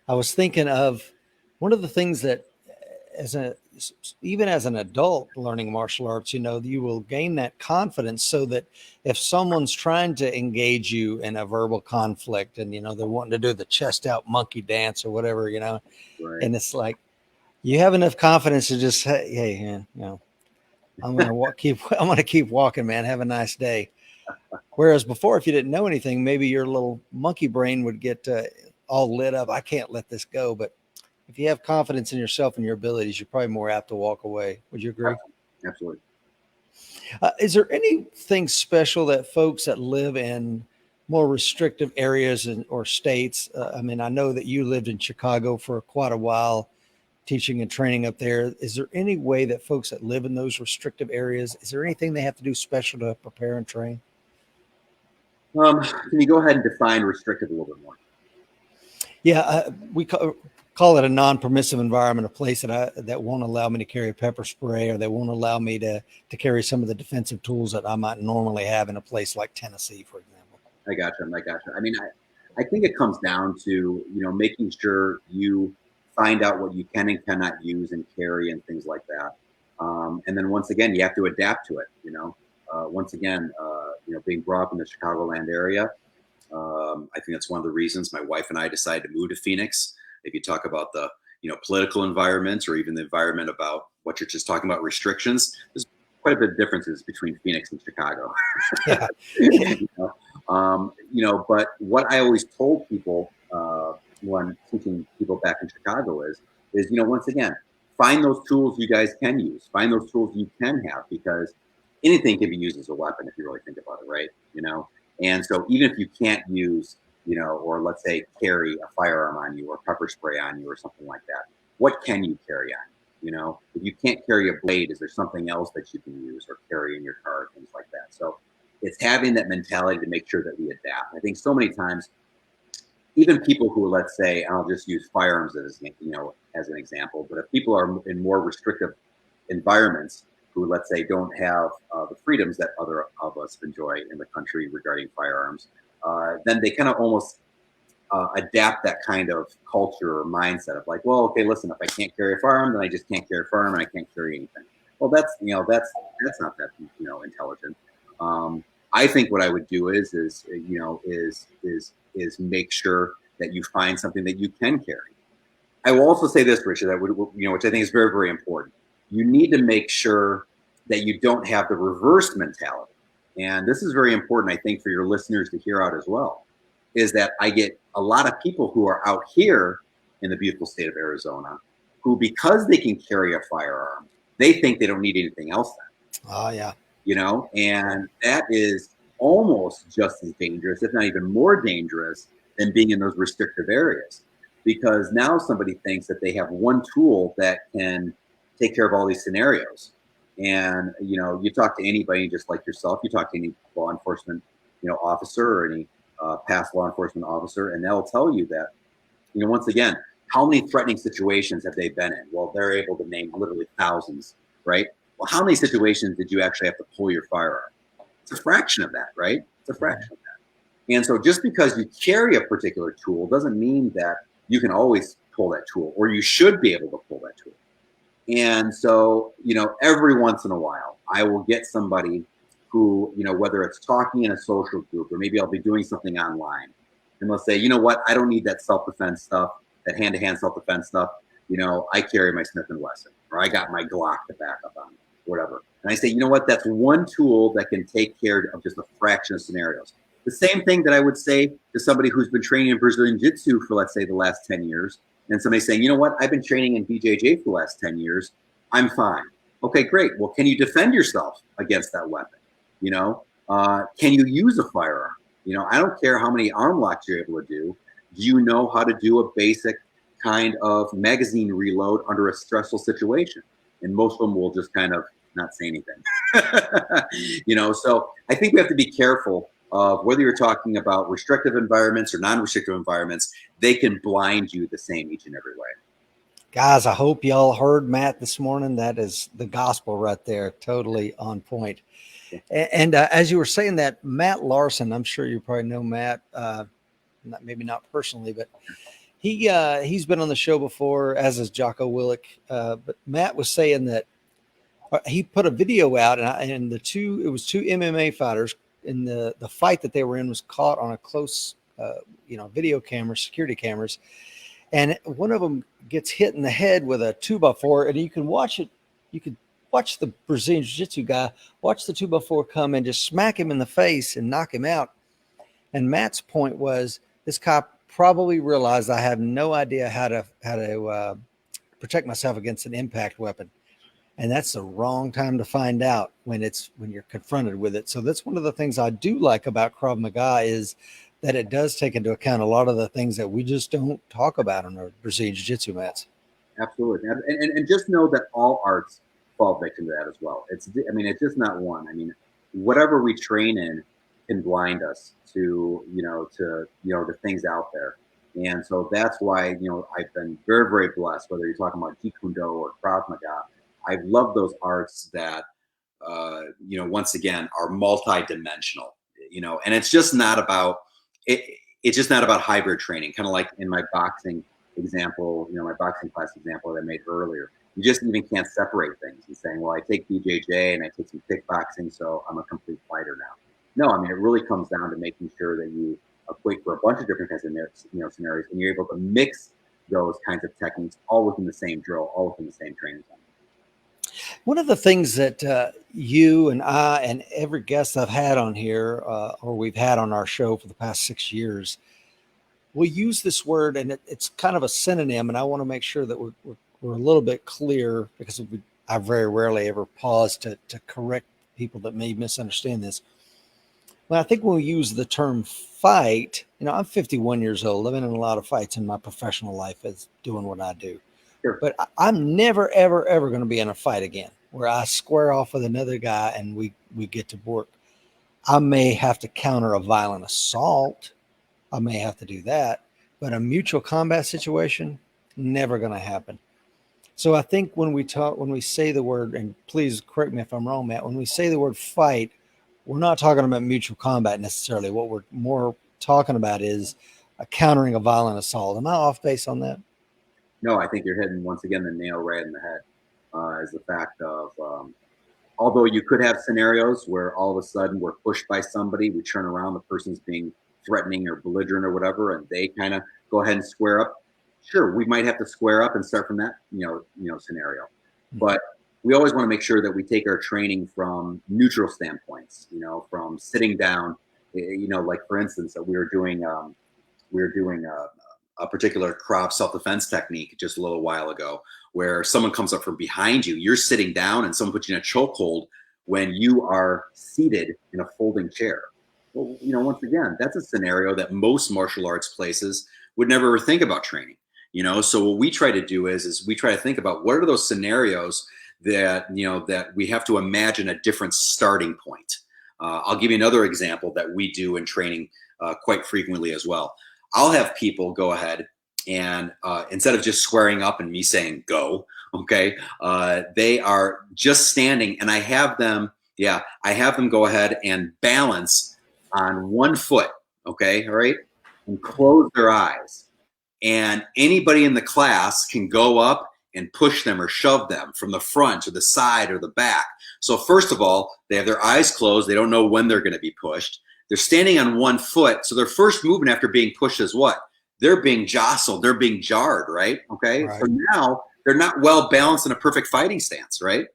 was thinking of one of the things that even as an adult learning martial arts, you will gain that confidence so that if someone's trying to engage you in a verbal conflict and, they're wanting to do the chest out monkey dance or whatever, Right. and it's like, you have enough confidence to just say, hey, man, I'm going to keep walking, man. Have a nice day. Whereas before, if you didn't know anything, maybe your little monkey brain would get all lit up. I can't let this go. But if you have confidence in yourself and your abilities, you're probably more apt to walk away. Would you agree? Absolutely. Is there anything special that folks that live in more restrictive areas or states? I mean, I know that you lived in Chicago for quite a while, teaching and training up there. Is there any way that folks that live in those restrictive areas, is there anything they have to do special to prepare and train? Can you go ahead and define restrictive a little bit more? Yeah, we call it a non-permissive environment, a place that won't allow me to carry pepper spray, or that won't allow me to carry some of the defensive tools that I might normally have in a place like Tennessee, for example. I gotcha. I mean, I think it comes down to, making sure you find out what you can and cannot use and carry and things like that. And then once again, you have to adapt to it, once again, being brought up in the Chicagoland area, I think that's one of the reasons my wife and I decided to move to Phoenix. If you talk about the, political environment, or even the environment about what you're just talking about, restrictions, there's quite a bit of differences between Phoenix and Chicago. Yeah. But what I always told people when teaching people back in Chicago is, once again, find those tools you guys can use, find those tools you can have, because anything can be used as a weapon if you really think about it, right? And so even if you can't use, or let's say carry a firearm on you or pepper spray on you or something like that, what can you carry on you? If you can't carry a blade, is there something else that you can use or carry in your car, things like that? So it's having that mentality to make sure that we adapt. I think so many times, even people who, let's say, and I'll just use firearms as an example, but if people are in more restrictive environments, who, let's say, don't have the freedoms that other of us enjoy in the country regarding firearms, then they kind of almost adapt that kind of culture or mindset of like, well, okay, listen, if I can't carry a firearm, then I just can't carry a firearm and I can't carry anything. Well, that's not that intelligent. I think what I would do is make sure that you find something that you can carry. I will also say this, Richard, which I think is very, very important. You need to make sure that you don't have the reverse mentality. And this is very important, I think, for your listeners to hear out as well, is that I get a lot of people who are out here in the beautiful state of Arizona who, because they can carry a firearm, they think they don't need anything else then. Oh, yeah. And that is almost just as dangerous, if not even more dangerous, than being in those restrictive areas. Because now somebody thinks that they have one tool that can take care of all these scenarios. And, you talk to anybody just like yourself, you talk to any law enforcement, officer, or any past law enforcement officer, and they'll tell you that, once again, how many threatening situations have they been in? Well, they're able to name literally thousands, right? Well, how many situations did you actually have to pull your firearm? It's a fraction of that, right? It's a fraction of that. And so just because you carry a particular tool doesn't mean that you can always pull that tool, or you should be able to pull that tool. And so, every once in a while, I will get somebody who, whether it's talking in a social group, or maybe I'll be doing something online, and they'll say, you know what, I don't need that self-defense stuff, that hand-to-hand self-defense stuff. I carry my Smith & Wesson, or I got my Glock to back up on, whatever. And I say, you know what, that's one tool that can take care of just a fraction of scenarios. The same thing that I would say to somebody who's been training in Brazilian Jiu-Jitsu for, let's say, the last 10 years, and somebody saying, you know what, I've been training in BJJ for the last 10 years. I'm fine. Okay, great. Well, can you defend yourself against that weapon? Can you use a firearm? I don't care how many arm locks you're able to do. Do you know how to do a basic kind of magazine reload under a stressful situation? And most of them will just kind of not say anything. So I think we have to be careful of whether you're talking about restrictive environments or non-restrictive environments. They can blind you the same each and every way. Guys, I hope y'all heard Matt this morning. That is the gospel right there. Totally on point. And as you were saying that, Matt Larson, I'm sure you probably know Matt, maybe not personally, but he's been on the show before, as is Jocko Willick. But Matt was saying that he put a video out, and it was two MMA fighters, and the fight that they were in was caught on a close, video camera, security cameras, and one of them gets hit in the head with a 2x4, and you can watch it. You could watch the Brazilian Jiu-Jitsu guy watch the 2x4 come and just smack him in the face and knock him out. And Matt's point was, this cop probably realized I have no idea how to protect myself against an impact weapon. And that's the wrong time to find out when you're confronted with it. So that's one of the things I do like about Krav Maga is that it does take into account a lot of the things that we just don't talk about on our Brazilian Jiu-Jitsu mats. Absolutely. And just know that all arts fall victim to that as well. It's just not one. I mean, whatever we train in can blind us to the things out there. And so that's why, I've been very, very blessed, whether you're talking about Jeet Kune Do or Krav Maga. I love those arts that, once again, are multidimensional, and it's just not about it's just not about hybrid training, kind of like in my boxing example, my boxing class example that I made earlier. You just even can't separate things and saying, well, I take BJJ and I take some kickboxing, so I'm a complete fighter now. No, I mean, it really comes down to making sure that you equate for a bunch of different kinds of scenarios, and you're able to mix those kinds of techniques all within the same drill, all within the same training time. One of the things that you and I and every guest I've had on here, or we've had on our show for the past 6 years, we use this word, and it's kind of a synonym, and I want to make sure that we're a little bit clear, because I very rarely ever pause to correct people that may misunderstand this. Well, I think when we use the term fight, I'm 51 years old. I've been in a lot of fights in my professional life as doing what I do. Sure. But I'm never, ever, ever going to be in a fight again where I square off with another guy and we get to work. I may have to counter a violent assault. I may have to do that. But a mutual combat situation, never going to happen. So I think when we say the word, and please correct me if I'm wrong, Matt, when we say the word fight, we're not talking about mutual combat necessarily. What we're more talking about is countering a violent assault. Am I off base on that? No, I think you're hitting, once again, the nail right in the head, is the fact of, although you could have scenarios where all of a sudden we're pushed by somebody, we turn around, the person's being threatening or belligerent or whatever, and they kind of go ahead and square up. Sure, we might have to square up and start from that, scenario. But we always want to make sure that we take our training from neutral standpoints, from sitting down, like for instance, we were doing a particular Krav self-defense technique just a little while ago, where someone comes up from behind you, you're sitting down, and someone puts you in a chokehold when you are seated in a folding chair. Well, once again, that's a scenario that most martial arts places would never think about training. So what we try to do is we try to think about what are those scenarios that that we have to imagine a different starting point. I'll give you another example that we do in training quite frequently as well. I'll have people go ahead and instead of just squaring up and me saying go, okay, they are just standing, and I have them go ahead and balance on one foot, okay, all right, and close their eyes. And anybody in the class can go up and push them or shove them from the front or the side or the back. So first of all, they have their eyes closed. They don't know when they're going to be pushed. They're standing on one foot. So their first movement after being pushed is what? They're being jostled. They're being jarred, right? Okay. Right. So now they're not well balanced in a perfect fighting stance, right?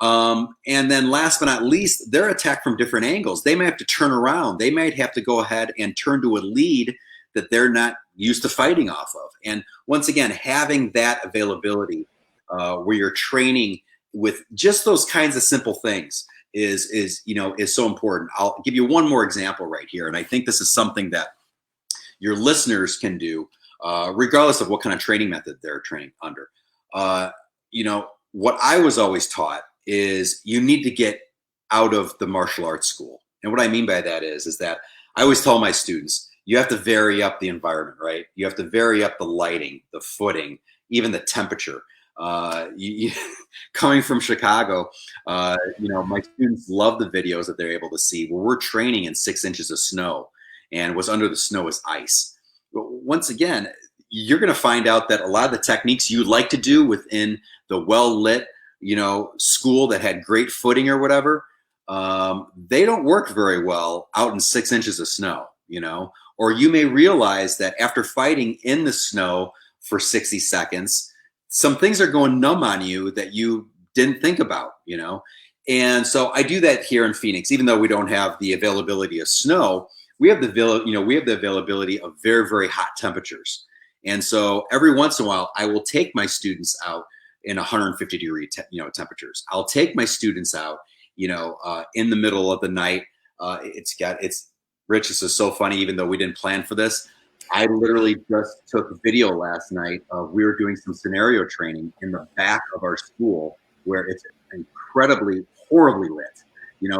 And then last but not least, they're attacked from different angles. They might have to turn around. They might have to go ahead and turn to a lead that they're not used to fighting off of. And once again, having that availability where you're training with just those kinds of simple things is so important. I'll give you one more example right here. And I think this is something that your listeners can do regardless of what kind of training method they're training under. What I was always taught is you need to get out of the martial arts school. And what I mean by that is that I always tell my students, you have to vary up the environment, right? You have to vary up the lighting, the footing. even the temperature. Coming from Chicago, my students love the videos that they're able to see where we're training in 6 inches of snow, and what's under the snow is ice. But once again, you're going to find out that a lot of the techniques you like to do within the well-lit, school that had great footing or whatever, they don't work very well out in 6 inches of snow, or you may realize that after fighting in the snow for 60 seconds, some things are going numb on you that you didn't think about, And so I do that here in Phoenix, even though we don't have the availability of snow, we have the availability of very, very hot temperatures. And so every once in a while, I will take my students out in 150-degree temperatures. I'll take my students out, in the middle of the night. Rich, this is so funny, even though we didn't plan for this. I literally just took video last night of, we were doing some scenario training in the back of our school where it's incredibly, horribly lit.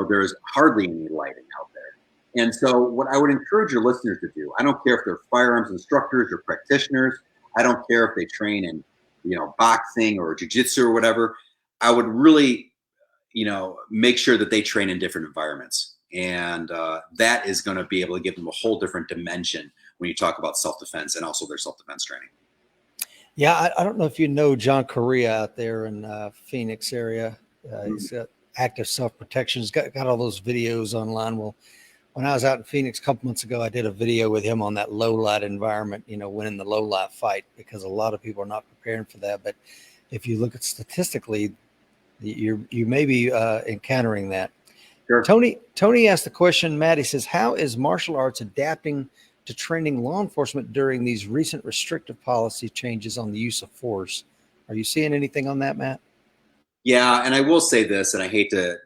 There's hardly any lighting out there. And so what I would encourage your listeners to do, I don't care if they're firearms instructors or practitioners, I don't care if they train in, boxing or jiu-jitsu or whatever, I would really, make sure that they train in different environments. And that is going to be able to give them a whole different dimension when you talk about self-defense and also their self-defense training. Yeah, I don't know if you know John Correa out there in Phoenix area. He's got active self-protection. He's got all those videos online. Well, when I was out in Phoenix a couple months ago, I did a video with him on that low light environment, winning the low light fight, because a lot of people are not preparing for that. But if you look at statistically, you may be encountering that. Sure. Tony asked the question, Matt, he says, how is martial arts adapting to training law enforcement during these recent restrictive policy changes on the use of force? Are you seeing anything on that, Matt? Yeah, and I will say this, and I hate to,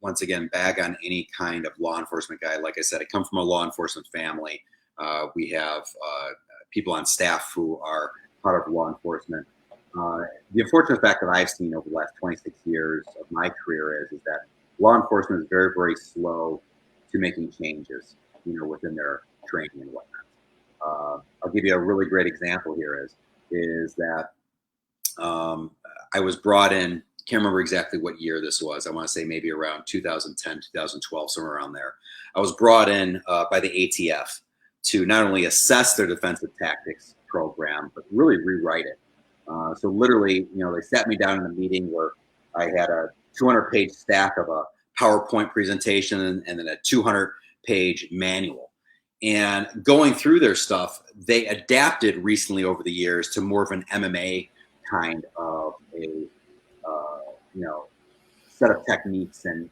once again, bag on any kind of law enforcement guy. Like I said, I come from a law enforcement family. We have people on staff who are part of law enforcement. The unfortunate fact that I've seen over the last 26 years of my career is that law enforcement is very, very slow to making changes, within their training and whatnot. I'll give you a really great example here is that I was brought in, can't remember exactly what year this was. I want to say maybe around 2010, 2012, somewhere around there. I was brought in by the ATF to not only assess their defensive tactics program, but really rewrite it. So literally, they sat me down in a meeting where I had a 200-page stack of a PowerPoint presentation and then a 200-page manual. And going through their stuff, they adapted recently over the years to more of an MMA kind of a set of techniques and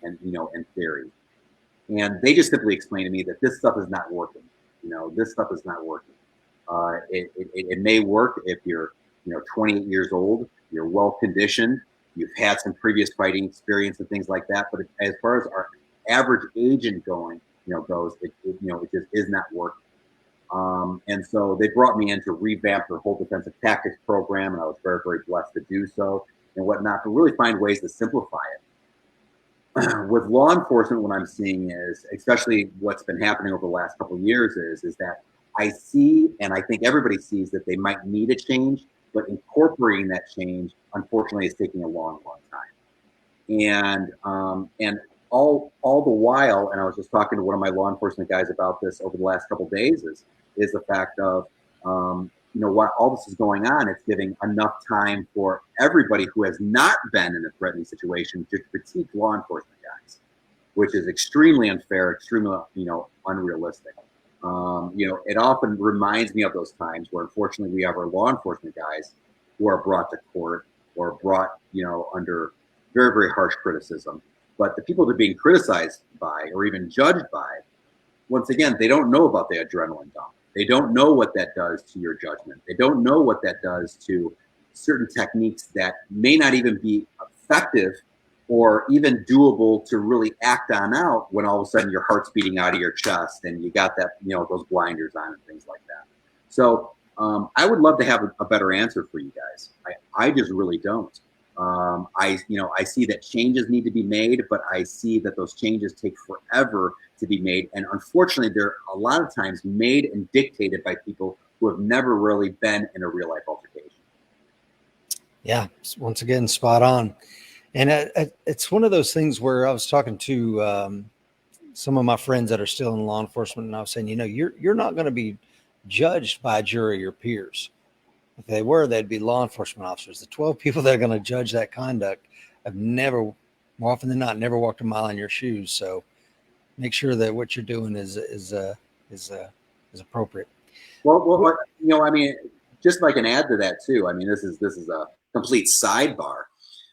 theory. And they just simply explained to me that this stuff is not working. This stuff is not working. It may work if you're 28 years old, you're well conditioned, you've had some previous fighting experience and things like that. But as far as our average agent goes, it just is not working. And so they brought me in to revamp their whole defensive tactics program, and I was very, very blessed to do so and whatnot, but really find ways to simplify it. With law enforcement, what I'm seeing is, especially what's been happening over the last couple of years, is that I see, and I think everybody sees, that they might need a change, but incorporating that change, unfortunately, is taking a long, long time. And all the while, and I was just talking to one of my law enforcement guys about this over the last couple of days, is the fact of, while all this is going on, it's giving enough time for everybody who has not been in a threatening situation to critique law enforcement guys, which is extremely unfair, extremely, unrealistic. It often reminds me of those times where, unfortunately, we have our law enforcement guys who are brought to court or brought, under very, very harsh criticism. But the people they're being criticized by or even judged by, once again, they don't know about the adrenaline dump. They don't know what that does to your judgment. They don't know what that does to certain techniques that may not even be effective or even doable to really act on out when all of a sudden your heart's beating out of your chest and you got that, those blinders on and things like that. So I would love to have a better answer for you guys. I just really don't. I see that changes need to be made, but I see that those changes take forever to be made. And unfortunately, they're a lot of times made and dictated by people who have never really been in a real life altercation. Yeah, once again, spot on. And it's one of those things where I was talking to some of my friends that are still in law enforcement, and I was saying, you're not going to be judged by a jury or peers. If they were, they'd be law enforcement officers. The 12 people that are going to judge that conduct have never, more often than not, never walked a mile in your shoes. So make sure that what you're doing is appropriate. Well, I mean, just if I can add to that too. I mean, this is a complete sidebar,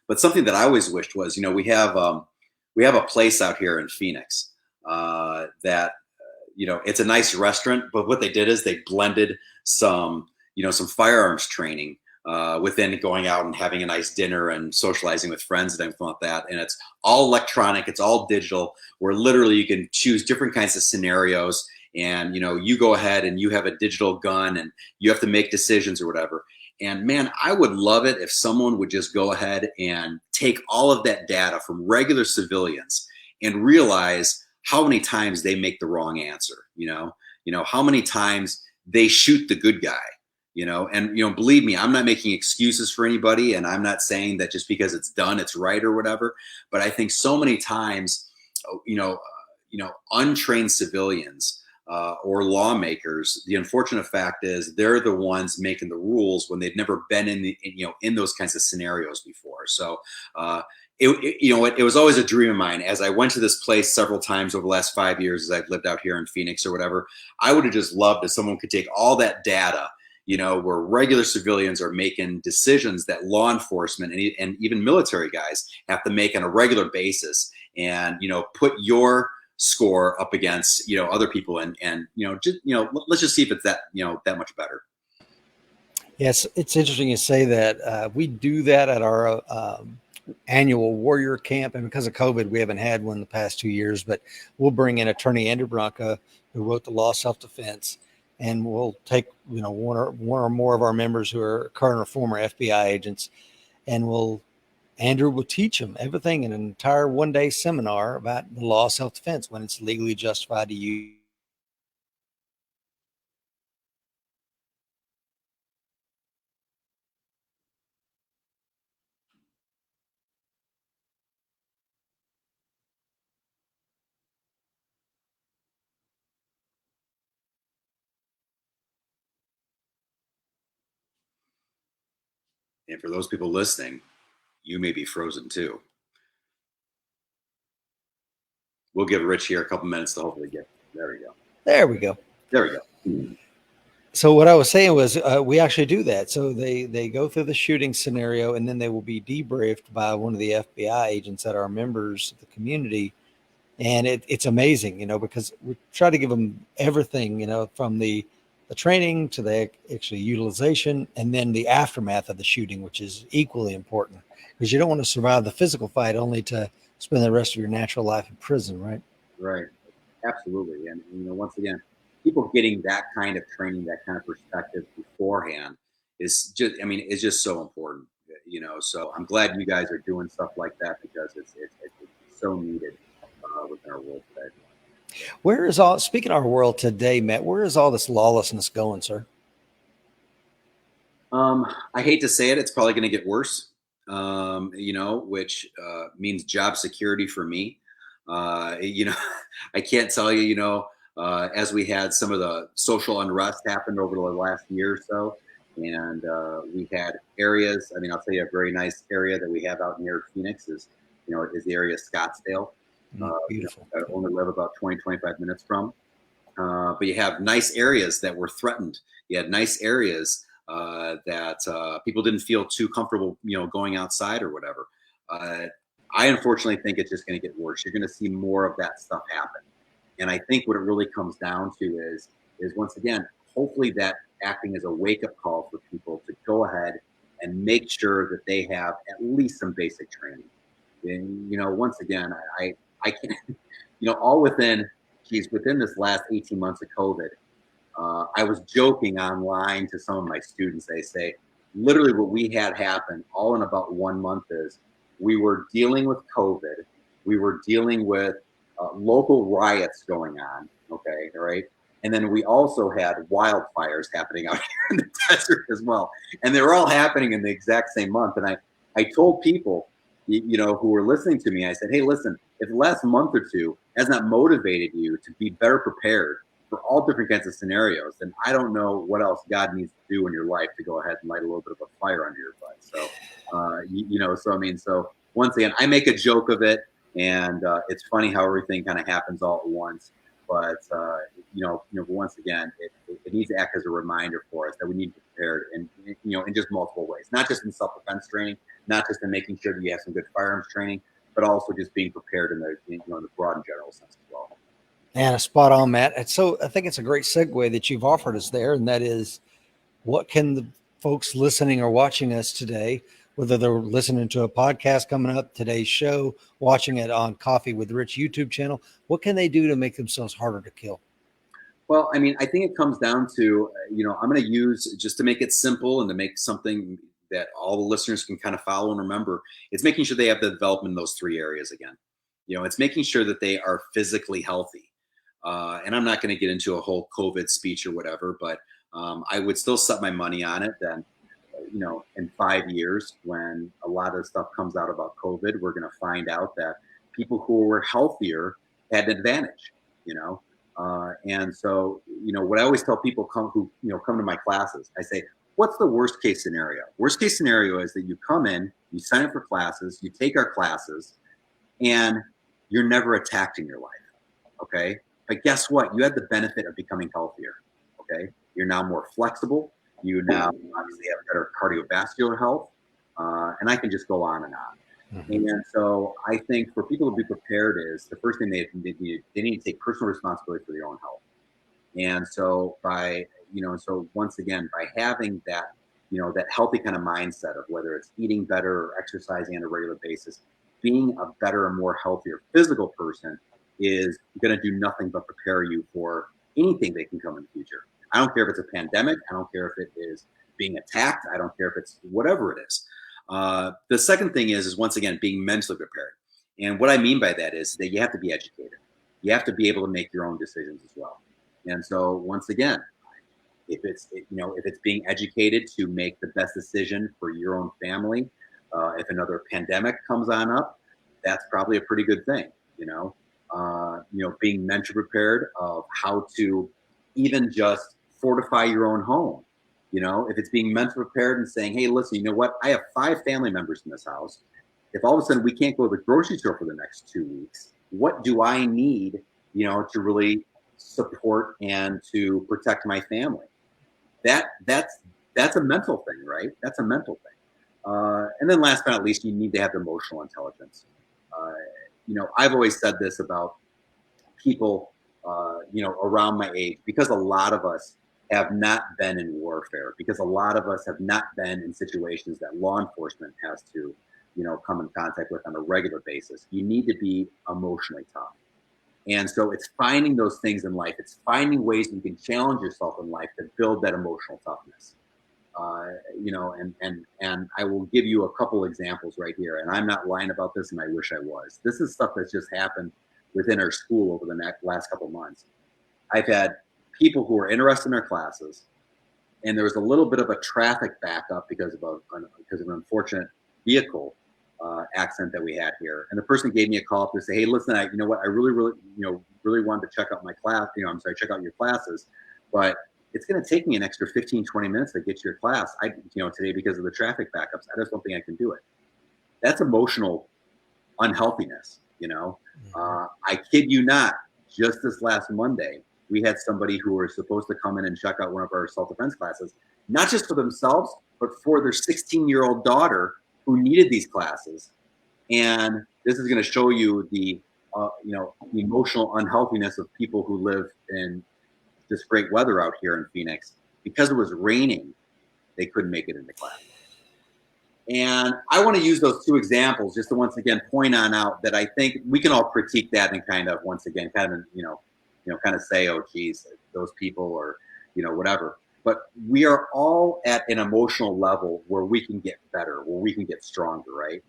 but something that I always wished was, we have a place out here in Phoenix that it's a nice restaurant, but what they did is they blended some firearms training within going out and having a nice dinner and socializing with friends and everything like that. And it's all electronic, it's all digital, where literally you can choose different kinds of scenarios. And you go ahead and you have a digital gun and you have to make decisions or whatever. And man, I would love it if someone would just go ahead and take all of that data from regular civilians and realize how many times they make the wrong answer, how many times they shoot the good guy, and believe me, I'm not making excuses for anybody, and I'm not saying that just because it's done, it's right or whatever. But I think so many times, untrained civilians or lawmakers, the unfortunate fact is they're the ones making the rules when they've never been in those kinds of scenarios before. So it was always a dream of mine. As I went to this place several times over the last 5 years, as I've lived out here in Phoenix or whatever, I would have just loved if someone could take all that data, where regular civilians are making decisions that law enforcement and even military guys have to make on a regular basis, and put your score up against other people, and let's just see if it's that much better. Yes, it's interesting you say that. We do that at our annual warrior camp, and because of COVID, we haven't had one the past 2 years. But we'll bring in attorney Andrew Branca, who wrote the law self-defense, and we'll take one or more of our members who are current or former FBI agents, and Andrew will teach them everything in an entire one-day seminar about the law of self-defense when it's legally justified to use. And for those people listening, you may be frozen too. We'll give Rich here a couple minutes to hopefully get. There we go. There we go. There we go. So what I was saying was we actually do that. So they go through the shooting scenario, and then they will be debriefed by one of the FBI agents that are members of the community. And it's amazing, because we try to give them everything, from the training to the actually utilization, and then the aftermath of the shooting, which is equally important, because you don't want to survive the physical fight only to spend the rest of your natural life in prison, right? Right. Absolutely. And once again, people getting that kind of training, that kind of perspective beforehand is just so important, so I'm glad you guys are doing stuff like that, because it's so needed within our world today. Speaking of our world today, Matt, where is all this lawlessness going, sir? I hate to say it, it's probably going to get worse, which means job security for me. I can't tell you, as we had some of the social unrest happened over the last year or so, and we had areas. I mean, I'll tell you a very nice area that we have out near Phoenix is the area of Scottsdale. Beautiful. I only live about 20, 25 minutes from. But you have nice areas that were threatened. You had nice areas that people didn't feel too comfortable, going outside or whatever. I unfortunately think it's just going to get worse. You're going to see more of that stuff happen. And I think what it really comes down to is once again, hopefully that acting as a wake-up call for people to go ahead and make sure that they have at least some basic training. And, once again, I can't, all within this last 18 months of COVID, I was joking online to some of my students. They say, literally what we had happen all in about 1 month is we were dealing with COVID. We were dealing with local riots going on. Okay. All right. And then we also had wildfires happening out here in the desert as well. And they were all happening in the exact same month. And I told people, who were listening to me, I said, hey, listen, if the last month or two has not motivated you to be better prepared for all different kinds of scenarios, then I don't know what else God needs to do in your life to go ahead and light a little bit of a fire under your butt. So, so once again, I make a joke of it, and it's funny how everything kind of happens all at once. But once again, it needs to act as a reminder for us that we need to be prepared, in just multiple ways, not just in self-defense training, not just in making sure that you have some good firearms training, but also just being prepared in the broad and general sense as well. And spot on, Matt. And so I think it's a great segue that you've offered us there, and that is, what can the folks listening or watching us today, whether they're listening to a podcast coming up, today's show, watching it on Coffee with Rich YouTube channel, what can they do to make themselves harder to kill? Well, I mean, I think it comes down to, I'm going to use, just to make it simple and to make something that all the listeners can kind of follow and remember, it's making sure they have the development in those three areas again. It's making sure that they are physically healthy. And I'm not going to get into a whole COVID speech or whatever, but I would still set my money on it then, in 5 years, when a lot of stuff comes out about COVID, we're going to find out that people who were healthier had an advantage, and so, what I always tell people come to my classes, I say, what's the worst case scenario? Worst case scenario is that you come in, you sign up for classes, you take our classes, and you're never attacked in your life. Okay. But guess what? You had the benefit of becoming healthier. Okay. You're now more flexible. You now obviously have better cardiovascular health. And I can just go on and on. Mm-hmm. And so I think for people to be prepared is the first thing they need to take personal responsibility for their own health. And so once again, by having that, that healthy kind of mindset of whether it's eating better or exercising on a regular basis, being a better and more healthier physical person is going to do nothing but prepare you for anything that can come in the future. I don't care if it's a pandemic. I don't care if it is being attacked. I don't care if it's whatever it is. The second thing is once again, being mentally prepared. And what I mean by that is that you have to be educated. You have to be able to make your own decisions as well. And so once again, if it's being educated to make the best decision for your own family, if another pandemic comes on up, that's probably a pretty good thing, being mentally prepared of how to even just fortify your own home. If it's being mentally prepared and saying, hey, listen, you know what? I have 5 family members in this house. If all of a sudden we can't go to the grocery store for the next 2 weeks, what do I need, to really support and to protect my family? That's a mental thing, right? That's a mental thing. And then last but not least, you need to have emotional intelligence. I've always said this about people, around my age, because a lot of us have not been in warfare, because a lot of us have not been in situations that law enforcement has to, come in contact with on a regular basis. You need to be emotionally tough. And so it's finding those things in life. It's finding ways you can challenge yourself in life to build that emotional toughness. And I will give you a couple examples right here. And I'm not lying about this, and I wish I was. This is stuff that's just happened within our school over the last couple of months. I've had people who are interested in our classes, and there was a little bit of a traffic backup because of an unfortunate vehicle accident that we had here. And the person gave me a call to say, hey, listen, I really, really wanted to check out my class. Check out your classes, but it's going to take me an extra 15, 20 minutes to get to your class. Today, because of the traffic backups, I just don't think I can do it. That's emotional unhealthiness. I kid you not, just this last Monday, we had somebody who was supposed to come in and check out one of our self-defense classes, not just for themselves, but for their 16-year-old daughter who needed these classes. And this is going to show you the emotional unhealthiness of people who live in this great weather out here in Phoenix. Because it was raining, they couldn't make it into class. And I want to use those two examples just to once again point on out that I think we can all critique that and kind of once again kind of say, oh geez, those people or whatever. But we are all at an emotional level where we can get better, where we can get stronger, right?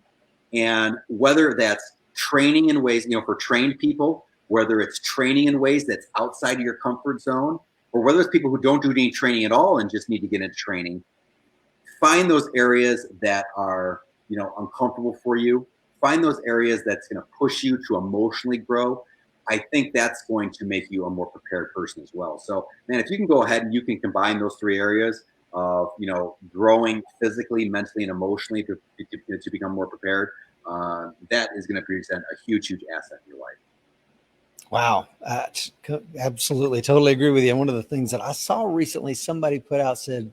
And whether that's training in ways, for trained people, whether it's training in ways that's outside of your comfort zone, or whether it's people who don't do any training at all and just need to get into training, find those areas that are, uncomfortable for you. Find those areas that's going to push you to emotionally grow. I think that's going to make you a more prepared person as well. So, man, if you can go ahead and you can combine those three areas of, growing physically, mentally, and emotionally to become more prepared, that is going to present a huge, huge asset in your life. Wow. Absolutely. Totally agree with you. And one of the things that I saw recently, somebody put out said,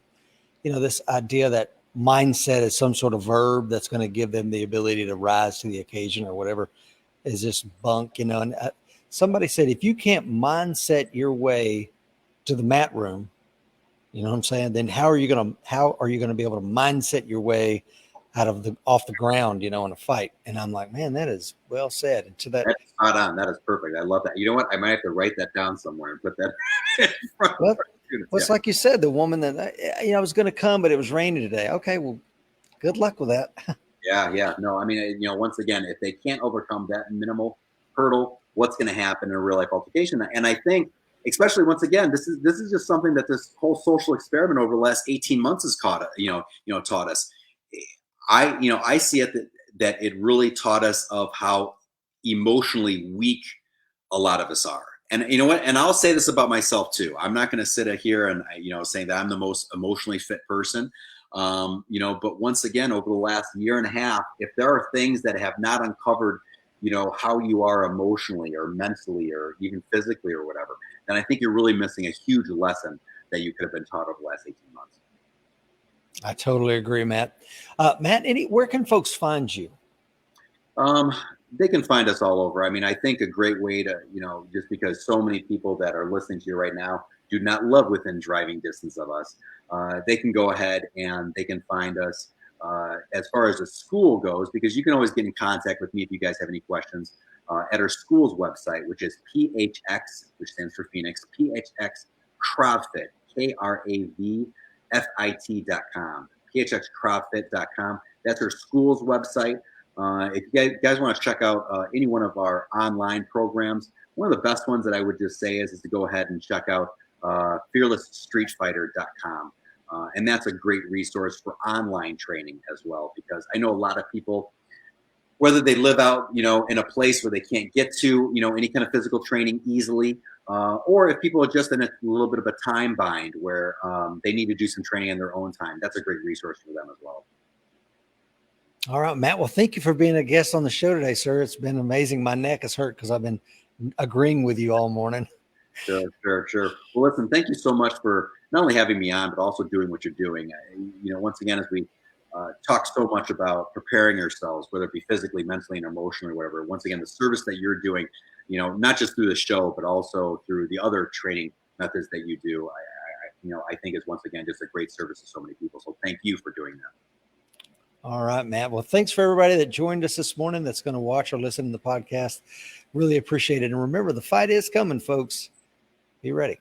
this idea that mindset is some sort of verb that's going to give them the ability to rise to the occasion or whatever is just bunk, and somebody said, if you can't mindset your way to the mat room, you know what I'm saying? Then how are you going to be able to mindset your way off the ground, in a fight? And I'm like, man, that is well said. And to that, that's spot on. That is perfect. I love that. You know what? I might have to write that down somewhere and put that in front of well, it's like you said, the woman that I was going to come, but it was raining today. Okay, well, good luck with that. Yeah. No, I mean, once again, if they can't overcome that minimal hurdle, what's going to happen in a real life altercation? And I think, especially once again, this is just something that this whole social experiment over the last 18 months has taught us. I see it that it really taught us of how emotionally weak a lot of us are. And you know what? And I'll say this about myself too. I'm not going to sit here and saying that I'm the most emotionally fit person. But once again, over the last year and a half, if there are things that have not uncovered, how you are emotionally or mentally or even physically or whatever, then I think you're really missing a huge lesson that you could have been taught over the last 18 months. I totally agree, Matt. Matt, where can folks find you? They can find us all over. I mean, I think a great way to, just because so many people that are listening to you right now do not live within driving distance of us, they can go ahead and they can find us as far as the school goes, because you can always get in contact with me if you guys have any questions at our school's website, which is PHX, which stands for Phoenix, PHX Kravfit, KRAVFIT.com, PHXKravfit.com. That's our school's website. If you guys want to check out any one of our online programs, one of the best ones that I would just say is to go ahead and check out fearlessstreetfighter.com. And that's a great resource for online training as well, because I know a lot of people, whether they live out, in a place where they can't get to, any kind of physical training easily, or if people are just in a little bit of a time bind where they need to do some training in their own time, that's a great resource for them as well. All right, Matt. Well, thank you for being a guest on the show today, sir. It's been amazing. My neck is hurt because I've been agreeing with you all morning. Sure. Well, listen, thank you so much for not only having me on, but also doing what you're doing. Once again, as we talk so much about preparing ourselves, whether it be physically, mentally, and emotionally, or whatever, once again, the service that you're doing, not just through the show, but also through the other training methods that you do, I think is once again just a great service to so many people. So thank you for doing that. All right, Matt. Well, thanks for everybody that joined us this morning that's going to watch or listen to the podcast. Really appreciate it. And remember, the fight is coming, folks. Be ready.